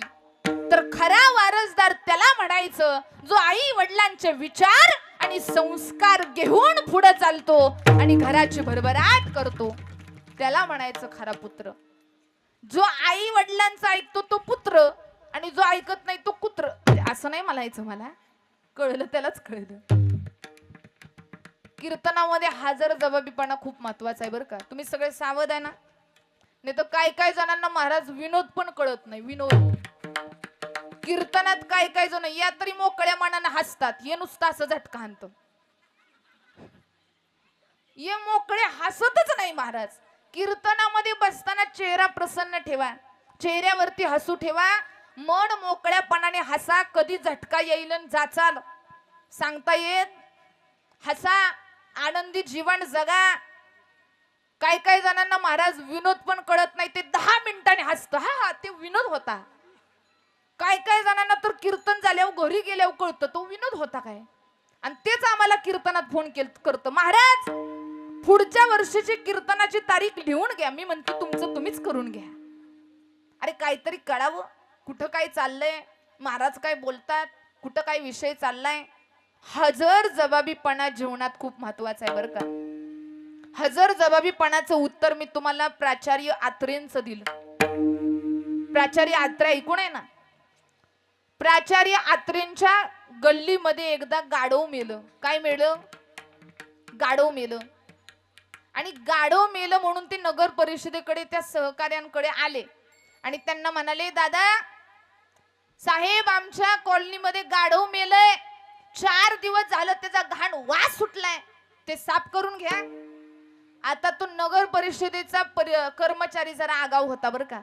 तर खरा वारसदार त्याला म्हणायचं जो आई वडिलांचे विचार आणि संस्कार घेऊन पुढे चालतो आणि घराची भरभराट करतो, त्याला म्हणायचं खरा पुत्र. जो आई वडिलांचा ऐकतो तो पुत्र, आणि जो ऐकत नाही तो कुत्र. असं नाही म्हणायचं, मला कळलं, त्यालाच कळलं. कीर्तनामध्ये हजर जबाबीपणा खूप महत्वाचा आहे बरं का. तुम्ही सगळे सावध आहे ना? नाही तर काय काय जणांना महाराज विनोद पण कळत नाही. विनोद कीर्तनात काय काय जण या तरी मोकळ्या मनानं हसतात, हे नुसतं असं झटका आणतं. ये मोकळे हसतच नाही महाराज. कीर्तनामध्ये बसताना चेहरा प्रसन्न ठेवा, चेहऱ्यावरती हसू ठेवा, मन मोकळ्यापणाने हसा. कधी झटका येईल न जाचाल सांगता येत. हसा, आनंदी जीवन जगा. काय काय जणांना महाराज विनोद पण कळत नाही, ते 10 मिनिटांनी हसतं. हा हा ते विनोद होता. काय काय जणांना तर कीर्तन झाल्यावर घरी गेल्यावर कळतं तो विनोद होता काय. आणि तेच आम्हाला कीर्तनात फोन करतं, महाराज पुढच्या वर्षीची कीर्तनाची तारीख लिहून घ्या. मी म्हणते तुमचं तुम्हीच करून घ्या. अरे काहीतरी कळावं, कुठं काय चाललंय, महाराज काय बोलतात, कुठं काय विषय चाललाय. हजर जबाबीपणा जीवनात खूप महत्वाचा आहे बरं का. हजर जबाबीपणाचं उत्तर मी तुम्हाला प्राचार्य आत्रेंचं दिलं. प्राचार्य आत्रे ऐकून आहे ना. प्राचार्य आत्रेंच्या गल्लीमध्ये एकदा गाढव मेलं. काय मेलं? गाढव मेलं. आणि गाढव मेलं म्हणून ते नगर परिषदेकडे त्या सहकार्यांकडे आले आणि त्यांना म्हणाले, दादा साहेब आमच्या कॉलनीमध्ये गाढव मेलंय, 4 दिवस झालं त्याचा घाण वास सुटलाय, ते साफ करून घ्या. आता तो नगर परिषदेचा कर्मचारी जरा आगाव होता बरं का.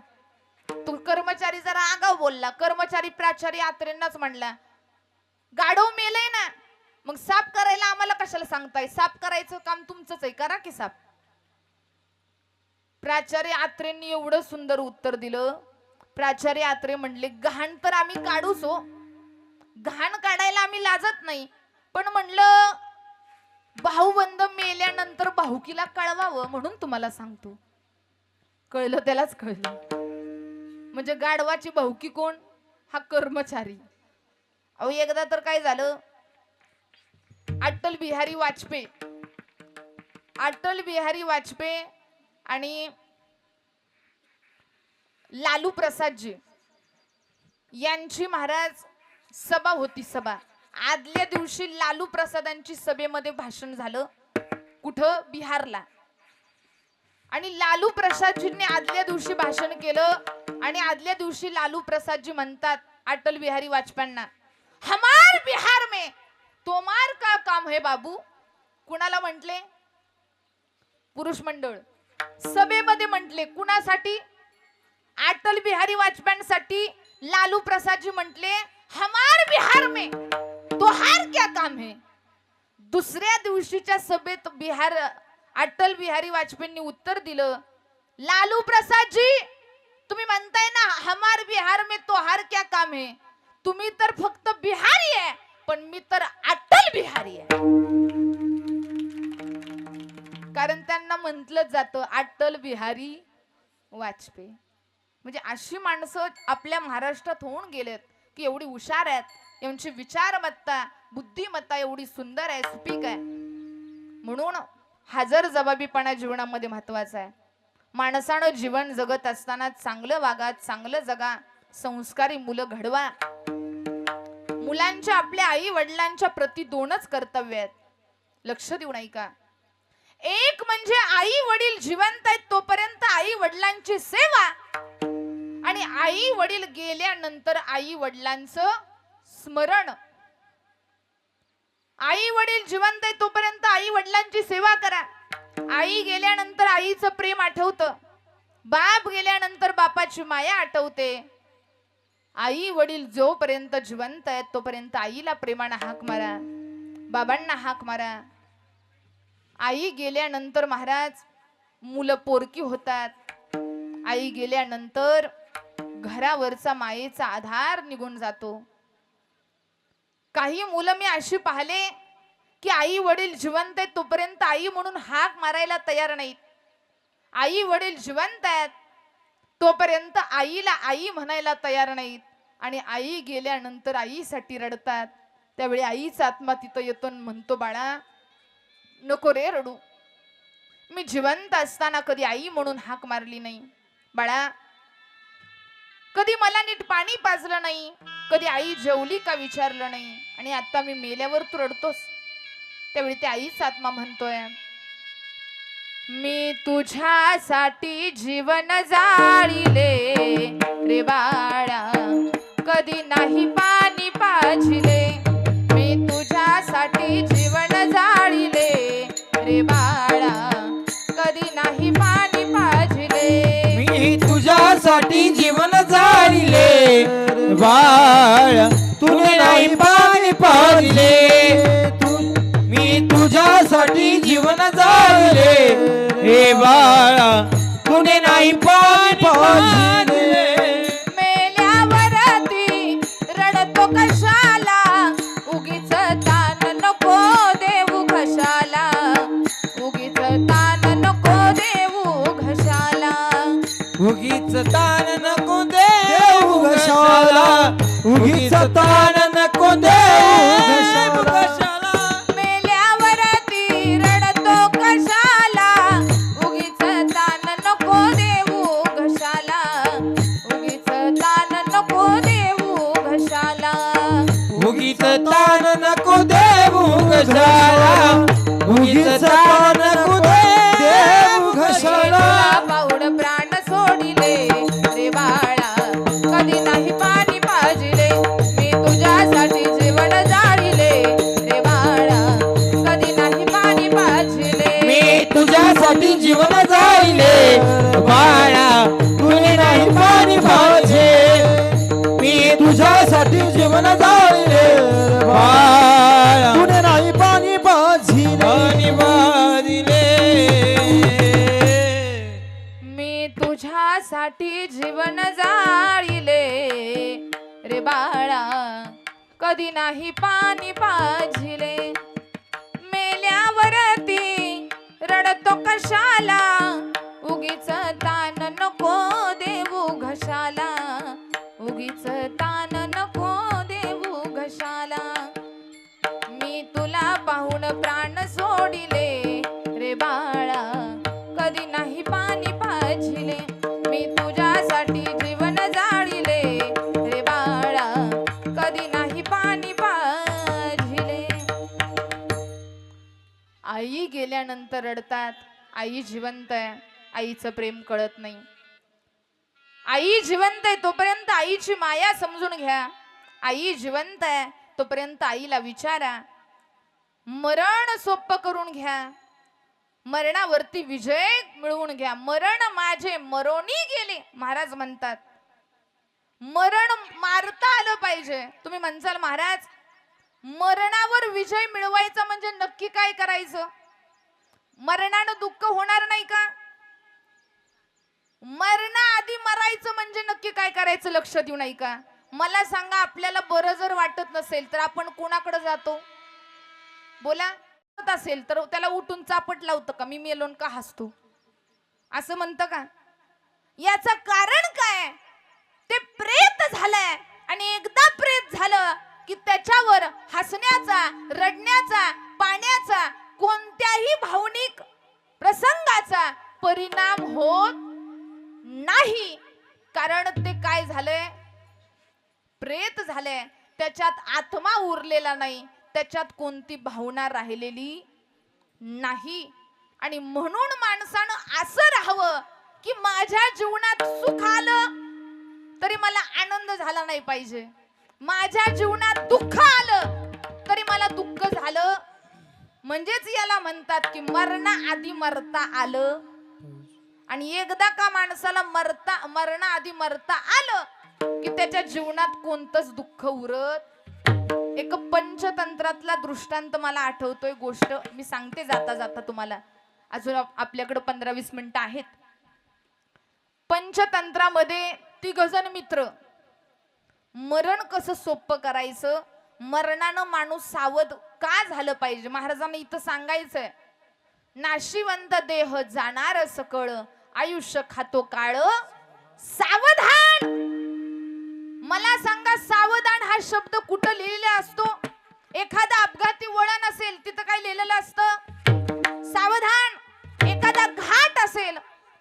तो कर्मचारी जरा आगाव बोलला. कर्मचारी प्राचार्य आत्रेंनाच म्हणला, गाढव मेलंय ना, मग साफ करायला आम्हाला कशाला सांगताय, साफ करायचं काम तुमचंच आहे, करा की साफ. प्राचार्य आत्रेंनी एवढं सुंदर उत्तर दिलं. प्राचार्य आत्रे म्हणले, घाण तर आम्ही काढूच हो, घाण काढायला आम्ही लाजत नाही, पण म्हणलं भाऊबंद मेल्यानंतर भाऊकीला कळवावं म्हणून तुम्हाला सांगतो. कळलं त्यालाच कळलं. म्हणजे गाढवाची भाऊकी कोण? हा कर्मचारी. अहो एकदा तर काय झालं, अटल बिहारी वाजपेयी आणि लालू प्रसादजी यांची महाराज सभा होती. सभा आदल्या दिवशी लालू प्रसादांची सभेमध्ये भाषण झालं. कुठं? बिहारला. आणि लालू प्रसादजींनी आदल्या दिवशी भाषण केलं आणि आदल्या दिवशी लालू प्रसादजी म्हणतात अटल बिहारी वाजपेयींना, हमार बिहार में तोमार का काम है बाबू. कुणाला म्हटले? पुरुष मंडळ. सभेमध्ये म्हटले. कुणासाठी? अटल बिहारी वाजपेयींसाठी. लालू प्रसादजी म्हटले, हमार बिहार में तोहार क्या काम है. दुसऱ्या दिवशीच्या सभेत अटल बिहारी वाजपेयींनी उत्तर दिलं, लालू प्रसाद जी तुम्ही म्हणताय ना हमार बिहार में तोहार क्या काम है, तुम्ही तर फक्त बिहारी आहे पण मी तर अटल बिहारी आहे. कारण त्यांना म्हटलं जातं अटल बिहारी वाजपेयी. म्हणजे अशी माणसं आपल्या महाराष्ट्रात होऊन गेलेत की एवढी हुशार आहेत, यांची विचारमत्ता बुद्धिमत्ता एवढी सुंदर आहे, सुपीक आहे. म्हणून हजर जबाबीपणा जीवनामध्ये महत्वाचा आहे. माणसानं जीवन जगत असताना चांगलं वागा, चांगलं जगा, संस्कारी मुलं घडवा. मुलांच्या आपल्या आई वडिलांच्या प्रती 2च कर्तव्य आहेत. लक्ष देऊ नाही का? एक म्हणजे आई वडील जिवंत आहेत तोपर्यंत आई वडिलांची सेवा, आणि आई वडील गेल्यानंतर आई वडिलांचं स्मरण. आई वडील जिवंत आहे तोपर्यंत आई वडिलांची सेवा करा. आई गेल्यानंतर आईचं प्रेम आठवतं, बाप गेल्यानंतर बापाची माया आठवते. आई वडील जोपर्यंत जिवंत आहेत तोपर्यंत आईला प्रेमाने हाक मारा, बाबांना हाक मारा. आई गेल्यानंतर महाराज मुलं पोरकी होतात. आई गेल्यानंतर घरावरचा मायेचा आधार निघून जातो. काही मुलं मी अशी पाहिले की आई वडील जिवंत आहेत तोपर्यंत आई म्हणून हाक मारायला तयार नाहीत. आई वडील जिवंत आहेत तोपर्यंत आईला आई म्हणायला तयार नाहीत, आणि आई गेल्यानंतर आईसाठी रडतात. त्यावेळी आईचा आत्मा तिथं येतो म्हणतो, बाळा नको रे रडू, मी जिवंत असताना कधी आई म्हणून हाक मारली नाही. बाळा कधी मला नीट पाणी पाजलं नाही, कधी आई जेवली का विचारलं नाही, आणि आता मी मेल्यावर तू रडतोस. त्यावेळी त्या आईचा आत्मा म्हणतोय, मी तुझ्यासाठी जीवन जाळीले रे बाळा, कधी नाही पाणी पाजिले मी तुझ्यासाठी जीवन जाळिले रे बाळा कधी नाही पाणी पाजिले मी तुझ्यासाठी जीवन जाळिले बाळ तुने नाही पाणी पाजले मी तुझ्यासाठी जीवन जाळिले हे बाळा तुने नाही पाणी पाजले मेल्यावरती रडतो कशाला उगीच तान नको देऊ घशाला उगीच तान नको देऊ घशाला उगीच ताण नको देऊ घशाला उगीच ताण नको देऊ घशाला मेल्यावरती रडतो कशाला उगीच तान नको देऊ घशाला उगीच तान नको देऊ घशाला उगीच ताण नको देऊ घशाला उगीच ताण नको देऊ घशाला पाऊड प्राण सोडिले रे बाळा कधी नाही पाणी पाजिले मी तुझ्यासाठी जीवन जाळिले रे बाळा कधी नाही पाणी पाजिले मी तुझ्यासाठी जीवन जाईले बाळा तुने नाही पाणी पाजे मी तुझ्यासाठी जीवन जाईले बाळा तुने नाही पाणी पाजिले मी तुझ्यासाठी जीवन जाळिले रे बाळा कधी नाही पाणी पाजिले मेल्यावरती रडतो कशाला उगीच तान नको देऊ घशाला उगीच तान नको देऊ घशाला मी तुला पाहून प्राण सोडिले रे बाळा कधी नाही पाणी पाजिले मी तुझ्यासाठी जीवन जाळिले रे बाळा कधी नाही पाणी पाजिले आई गेल्यानंतर रडतात आई जिवंत आहे आईचं प्रेम कळत नाही आई जिवंत आहे तोपर्यंत आईची माया समजून घ्या आई जिवंत आहे तोपर्यंत आईला विचारा मरण सोप्प करून घ्या मरणावरती विजय मिळवून घ्या मरण माझे मरोनी गेले महाराज म्हणतात मरण मारता आलं पाहिजे तुम्ही म्हणसाल महाराज मरणावर विजय मिळवायचा म्हणजे नक्की काय करायचं मरणानं दुःख होणार नाही का मरणाआधी मरायचं म्हणजे नक्की काय करायचं लक्ष देऊ नाही का मला सांगा आपल्याला बरं जर वाटत नसेल तर आपण कोणाकडे जातो बोला असेल तर त्याला उठून चापट लावतं का मी मेलोन का हसतो असं म्हणतं का याचं कारण काय ते प्रेत झालंय आणि एकदा प्रेत झालं की त्याच्यावर हसण्याचा रडण्याचा पाण्याचा कोणत्याही भावनिक प्रसंगाचा परिणाम होत नाही कारण ते काय झालंय प्रेत झालंय त्याच्यात आत्मा उरलेला नाही त्याच्यात कोणती भावना राहिलेली नाही आणि म्हणून माणसानं असं राहावं की माझ्या जीवनात सुख आलं तरी मला आनंद झाला नाही पाहिजे माझ्या जीवनात दुःख आलं तरी मला दुःख झालं म्हणजेच याला म्हणतात की मरणाआधी मरता आलं आणि एकदा का माणसाला मरणाआधी मरता आलं की त्याच्या जीवनात कोणतंच दुःख उरत एक पंचतंत्रातला दृष्टांत मला आठवतोय गोष्ट मी सांगते जाता जाता तुम्हाला अजून आपल्याकडे 15-20 मिनिटं आहेत पंचतंत्रामध्ये 3 जण मित्र मरण कसं सोप्प करायचं मरणानं माणूस सावध का झालं पाहिजे महाराजांना इथं सांगायचंय नाशिवंत देह जाणार सकळ आयुष्य खातो काळ सावधान मला सांगा सावधान हा शब्द कुठं लिहिलेला असतो एखादा अपघाती वळण असेल तिथं काय लिहिलेलं असतं सावधान एखादा घाट असेल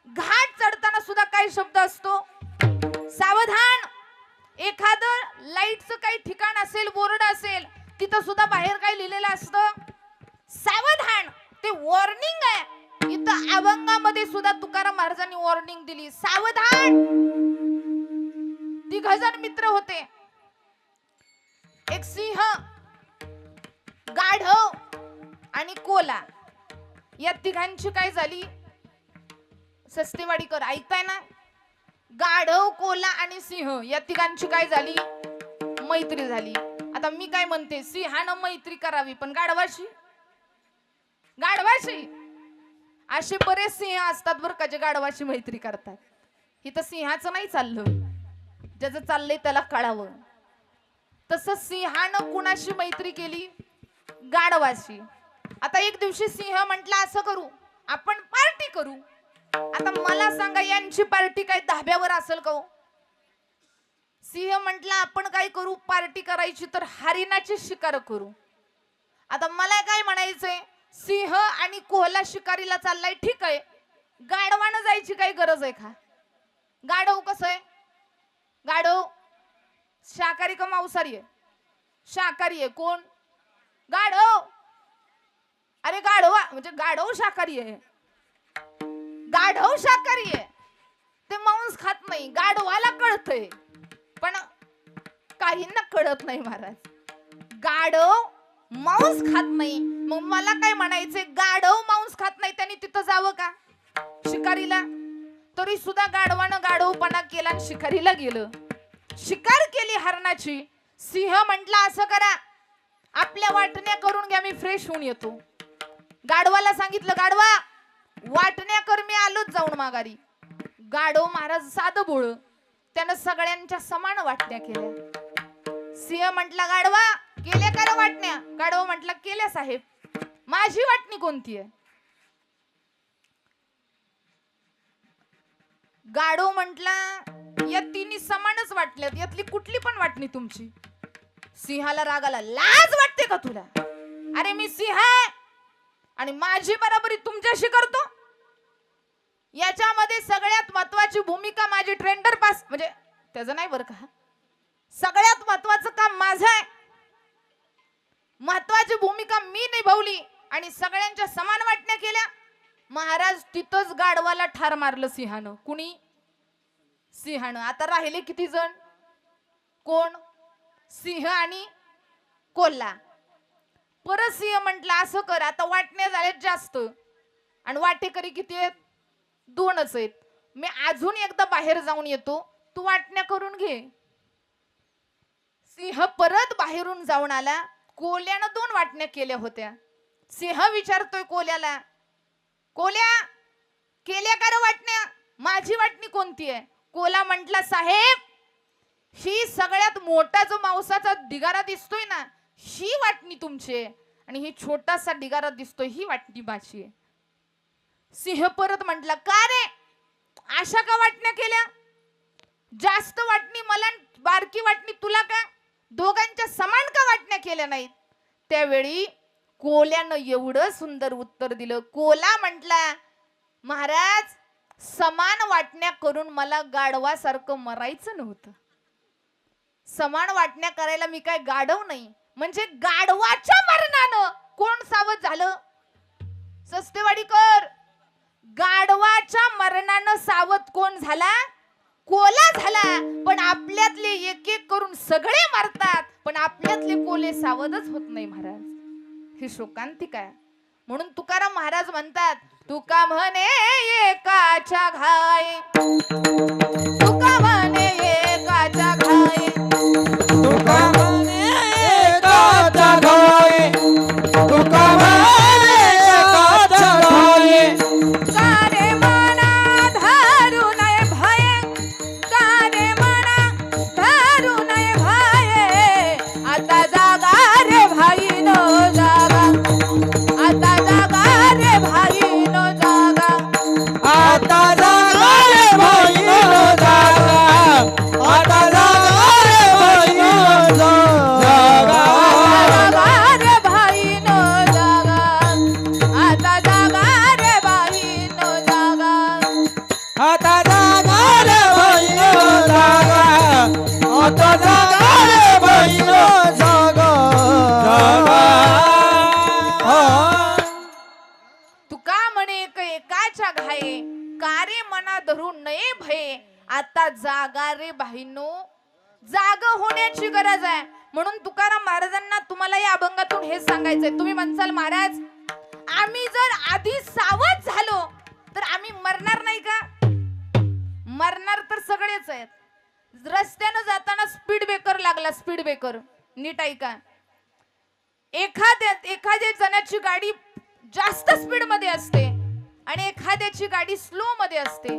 घाट चढताना सुद्धा काय शब्द असतो सावधान एखादं लाईटचं काही ठिकाण असेल बोर्ड असेल तिथं सुद्धा बाहेर काय लिहिलेलं असतं सावधान ते वॉर्निंग आहे इथं अभंगामध्ये सुद्धा तुकाराम महाराजांनी वॉर्निंग दिली सावधान 3 जण मित्र होते एक सिंह, गाढव आणि कोला या तिघांची काय झाली? सस्तेवाडीकर ऐकताय ना? गाढव, कोला आणि सिंह या तिघांची काय झाली? मैत्री झाली. आता मी काय म्हणते, सिंहानं मैत्री करावी पण गाढवाशी असे बरेच सिंह असतात बरं का जे गाढवाशी मैत्री करतात. इथं सिंहाचं नाही चाललं, ज्याचं चाललंय त्याला कळावं. तसं सिंहानं कुणाशी मैत्री केली? गाढवाशी. आता एक दिवशी सिंह म्हटला असं करू, आपण पार्टी करू. आता मला सांगा, यांची पार्टी काय धाब्यावर असेल का हो? सिंह म्हटला आपण काय करू, पार्टी करायची तर हरिणाची शिकार करू. आता मला काय म्हणायचंय, सिंह आणि कोल्हा शिकारीला चाललाय, ठीक आहे, गाढवानं जायची काही गरज आहे का? गाढव कसं आहे? गाढव शाकाहारी का मांसाहारी आहे? शाकाहारी आहे. कोण? गाढव. अरे गाढवा म्हणजे गाढव शाकाहारी आहे. गाढव शाकाहारी आहे, ते मांस खात नाही. गाढवाला कळतंय पण काहींना कळत नाही महाराज. गाढव मांस खात नाही. मग मला काय म्हणायचंय, गाढव मांस खात नाही त्यांनी तिथं जावं का शिकारीला? तरी सुद्धा गाढवानं गाढवपणा केला आणि शिकारीला गेलं. शिकार केली हरणाची. सिंह म्हटला असं करा, आपल्या वाटण्या करून घ्या, मी फ्रेश होऊन येतो. गाढवाला सांगितलं, गाढवा वाटण्या कर, मी आलोच जाऊन माघारी. गाढव महाराज साधं भोळ, त्यानं सगळ्यांच्या समान वाटण्या केल्या. सिंह म्हटला, गाढवा केल्या का रे वाटण्या? गाढव म्हटला, केल्या साहेब. माझी वाटणी कोणती आहे? गाढव म्हटला, या तिन्ही समानच वाटल्यात, यातली कुठली पण वाटणी तुमची. सिंहाला राग आला, लाज वाटते का तुला? अरे मी सिंह आहे आणि माझी बरोबरी तुमच्याशी करतो? याच्यामध्ये सगळ्यात महत्वाची भूमिका माझी ट्रेंडर पास म्हणजे त्याचं नाही बरं का, सगळ्यात महत्वाचं काम माझं आहे. महत्वाची भूमिका मी निभावली आणि सगळ्यांच्या समान वाटण्या केल्या. महाराज तिथंच गाढवाला ठार मारलं सिंहानं. कुणी? सिंहानं. आता राहिले किती जण? कोण? सिंह आणि कोल्हा. परत सिंह म्हटला असं कर, आता वाटण्या झाल्यात जास्त आणि वाटेकरी किती आहेत? दोनच आहेत. मी अजून एकदा बाहेर जाऊन येतो, तू वाटण्या करून घे. सिंह परत बाहेरून जाऊन आला. कोल्यानं 2 वाटण्या केल्या होत्या. सिंह विचारतोय कोल्याला, कोल्या केल्या का रे वाटण्या? माझी वाटणी कोणती आहे? कोला म्हटला, साहेब ही सगळ्यात मोठा जो मांसाचा ढिगारा दिसतोय ना, ही वाटणी तुमची आहे आणि ही छोटासा ढिगारा दिसतोय, ही वाटणी माझी आहे. सिंह परत म्हटला, का रे अशा का वाटण्या केल्या? जास्त वाटणी मला, बारकी वाटणी तुला का? दोघांच्या समान का वाटण्या केल्या नाहीत? त्यावेळी कोल्यानं एवढं सुंदर उत्तर दिलं. कोला म्हटला, महाराज समान वाटण्या करून मला गाढवासारखं मरायचं नव्हतं. समान वाटण्या करायला मी काय गाढव नाही. म्हणजे गाढवाच्या मरणानं कोण सावध झालं? सस्तेवाडीकर, गाढवाच्या मरणानं सावध कोण झाला? कोला झाला. पण आपल्यातले एक एक करून सगळे मरतात, पण आपल्यातले कोले सावधच होत नाही महाराज. ही शोकांतिक आहे. म्हणून तुकाराम महाराज म्हणतात, तुका म्हणे एकाच्या घाई, तुका म्हणे एकाच्या घाई, तुका म्हणे एकाचा घाई, तुका म्हणे एकाचा घाई. कारे मना धरू नये भये, कारे मना धरू नये भये. आता जागा रे भाई नो जागा, आता जागा रे भाई नो जागा, आता जागा रे बहिणो जागा, आता जागा रे बहिणो जागा. जागा रे भाई नो जागा, आता जागा रे भाई नो जागा. आता जागा रे बहिणो जागा, आता जागा रे बहिणो जागा. तुका म्हणे एकाच्या घाये, कारे मना धरू नये भये. आता जागा रे बहिणो, जाग होण्याची गरज आहे. म्हणून तुकाराम महाराजांना तुम्हाला या अभंगातून हेच सांगायचंय. तुम्ही म्हणसाल महाराज आम्ही जर आधी सावध झालो तर आम्ही मरणार नाही का? मरणार तर सगळेच आहेत. रस्त्यानं जाताना स्पीड ब्रेकर लागला, स्पीड ब्रेकर नीट ऐका. एखाद्या जणाची गाडी जास्त स्पीड मध्ये असते आणि एखाद्याची गाडी स्लो मध्ये असते.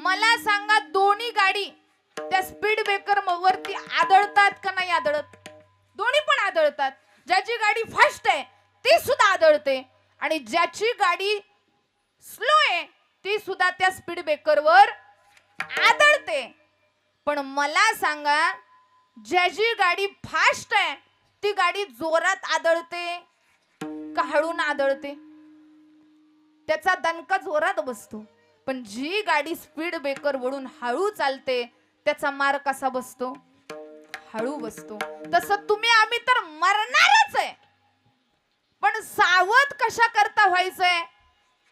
मला सांगा दोन्ही गाडी त्या स्पीड ब्रेकर वरती आदळतात का नाही आदळत? दोन्ही पण आदळतात. ज्याची गाडी फास्ट आहे ती सुद्धा आदळते आणि ज्याची गाडी स्लो आहे ती सुद्धा त्या स्पीड ब्रेकरवर आदळते. पण मला सांगा ज्याची गाडी फास्ट आहे ती गाडी जोरात आदळते का हळून आदळते? त्याचा दणका जोरात बसतो. पण जी गाडी स्पीड ब्रेकर वळून हळू चालते त्याचा मार कसा बसतो? हळू बसतो. तसं तुम्ही आम्ही तर मरणारच आहे, पण सावध कशा करता व्हायचंय?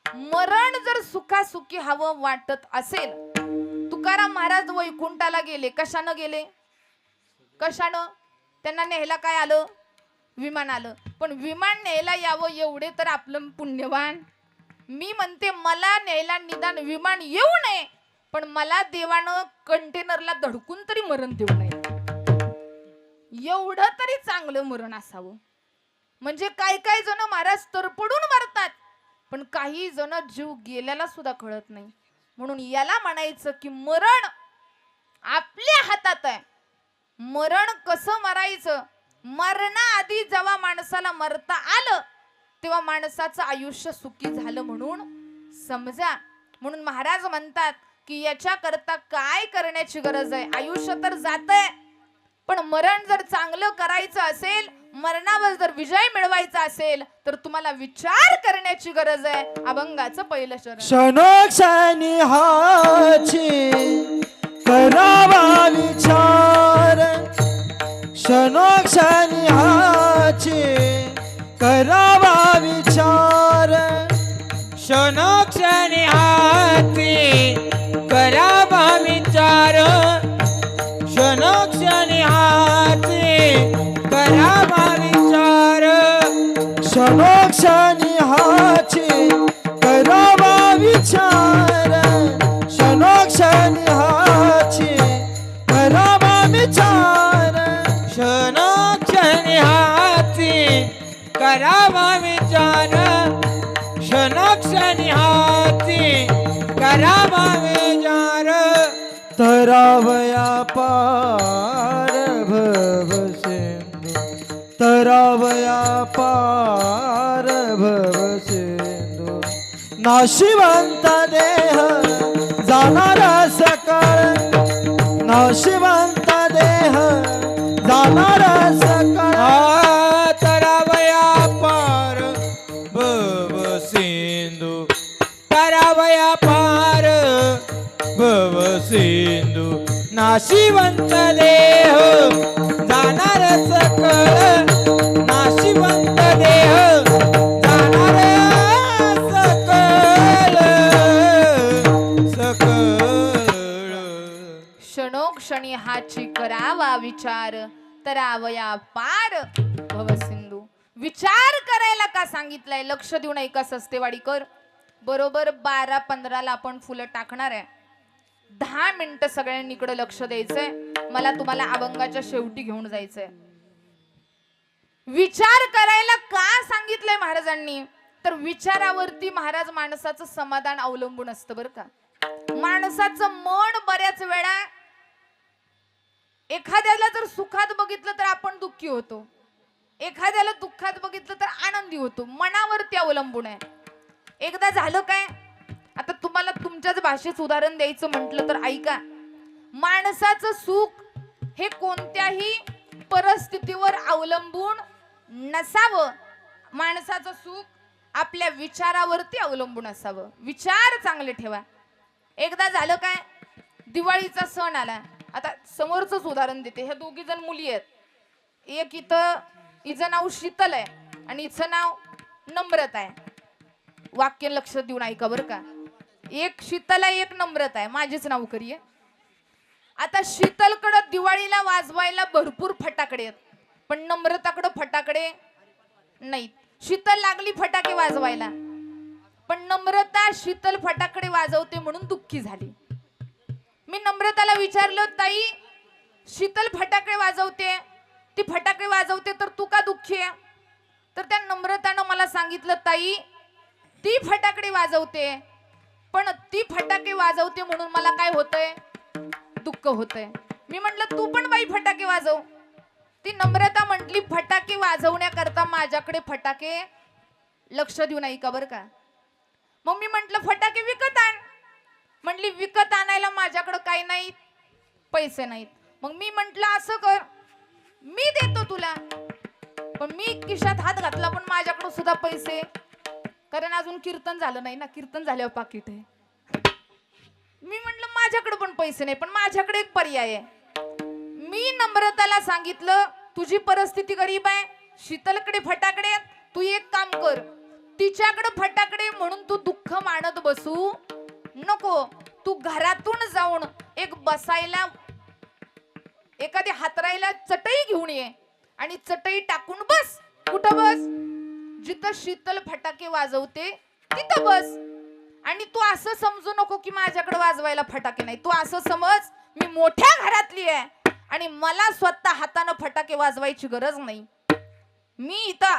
मरण जर सुखासुखी हवं वाटत असेल, तुकाराम महाराज वैकुंठाला गेले. कशानं गेले? कशानं? त्यांना न्यायला काय आलं? विमान आलं. पण विमान न्यायला यावं एवढे तर आपलं पुण्यवान. मी म्हणते मला न्यायला निदान विमान येऊ नये, पण मला देवानं कंटेनरला धडकून तरी मरण देऊ नये. एवढं तरी चांगलं मरण असावं. म्हणजे काय काय जण महाराज तरपडून मरतात, पण काही जण जीव गेल्याला सुद्धा कळत नाही. म्हणून याला म्हणायचं की मरण आपल्या हातात आहे. मरण कसं मरायचं? मरणाआधी जेव्हा माणसाला मरता आलं तेव्हा माणसाचं आयुष्य सुखी झालं म्हणून समजा. म्हणून महाराज म्हणतात की याच्या करता काय करण्याची गरज आहे? आयुष्य तर जातंय, पण मरण जर चांगलं करायचं असेल, मरणावर जर विजय मिळवायचा असेल तर तुम्हाला विचार करण्याची गरज आहे. अभंगाचं पहिलं चरण. क्षणोक्षणी हाची करावा विचार, क्षणोक्षणी हाची करावा विचार, क्षणोक्षणी हाती करावा विचार, क्षणोक्षणी हाती करावा विचार, क्षणोक्षणी हाची करावा विचार, क्षणोक्षणी हाची करावा विचार, क्षणोक्षणी हाती करावा विचार, क्षणोक्षणी हाती करावा विचार. तरावया पार भव सिंधू, तरावया पार भव सिंधू, नाशिवंत देह जाणारा सकाळ, नाशिवंत देह जाणारा सकाळ. तरावया पार भव सिंधू, तरावया पार भव सिंधू, नाशिवंत देह जाणार सकळ, नाशिवंत देह जाणार सकळ, सकळ. क्षणोक्षणी हाची करावा विचार, तरावया पार भव सिंधू. विचार करायला का सांगितलंय? लक्ष देऊन ऐका सस्तेवाडीकर. बरोबर 12:15 आपण फुलं टाकणार आहे. 10 मिनिटं सगळ्यांनीकडे लक्ष द्यायचंय. मला तुम्हाला अभंगाच्या शेवटी घेऊन जायचंय. विचार करायला का सांगितलंय महाराजांनी? तर विचारावरती महाराज माणसाचं समाधान अवलंबून असतं बरं का. माणसाचं मन बऱ्याच वेळा एखाद्याला जर सुखात बघितलं तर आपण दुःखी होतो, एखाद्याला दुःखात बघितलं तर आनंदी होतो. मनावरती अवलंबून आहे. एकदा झालं काय, आता तुम्हाला तुमच्याच भाषेत उदाहरण द्यायचं म्हटलं तर ऐका. माणसाचं सुख हे कोणत्याही परिस्थितीवर अवलंबून नसावं. माणसाचं सुख आपल्या विचारावरती अवलंबून असावं. विचार चांगले ठेवा. एकदा झालं काय, दिवाळीचा सण आला. आता समोरच उदाहरण देते. ह्या दोघी जण मुली आहेत. एक इथं, हिचं नाव शीतल आहे आणि हिचं नाव नम्रता आहे. वाक्य लक्ष देऊन ऐका बरं का. एक शीतल आहे, एक नम्रता आहे. माझीच नाव करीये. आता शीतलकडे दिवाळीला वाजवायला भरपूर फटाकडे आहेत पण नम्रताकडे फटाकडे नाहीत. शीतल लागली फटाके वाजवायला, पण नम्रता शीतल फटाकडे वाजवते म्हणून दुःखी झाली. मी नम्रताला विचारलं, ताई शीतल फटाके वाजवते, ती फटाके वाजवते तर तू का दुःखी आहे? तर त्या नम्रतानं मला सांगितलं, ताई ती फटाके वाजवते, पण ती फटाके वाजवते म्हणून मला काय होतंय? दुःख होतंय. मी म्हटलं तू पण बाई फटाके वाजव. ती नम्रता म्हटली, फटाके वाजवण्याकरता माझ्याकडे फटाके लक्ष देऊ नाही का बरं का. मग मी म्हटलं फटाके विकत आण. म्हटली विकत आणायला माझ्याकडे काही नाही, पैसे नाहीत. मग मी म्हटलं असं कर, मी देतो तुला. पण मी खिशात हात घातला, पण माझ्याकडे सुद्धा पैसे, कारण अजून कीर्तन झालं नाही ना, कीर्तन झाल्यावर पाकिट आहे. मी म्हटलं माझ्याकडे पण पैसे नाही, पण माझ्याकडे एक पर्याय आहे. मी नम्रताला सांगितलं, तुझी परिस्थिती गरीब आहे, शीतलकडे फटाकडे, तू एक काम कर, तिच्याकडे फटाकडे म्हणून तू दुःख मानत बसू नको. तू घरातून जाऊन एक बसायला, एखादी हातरायला चटई घेऊन ये आणि चटई टाकून बस. कुठं बस? जिथं शीतल फटाके वाजवते तिथं बस. आणि तू असं समजू नको की माझ्याकडे वाजवायला फटाके नाही. तू असं समज, मी मोठ्या घरातली आहे आणि मला स्वतः हाताने फटाके वाजवायची गरज नाही. मी इथं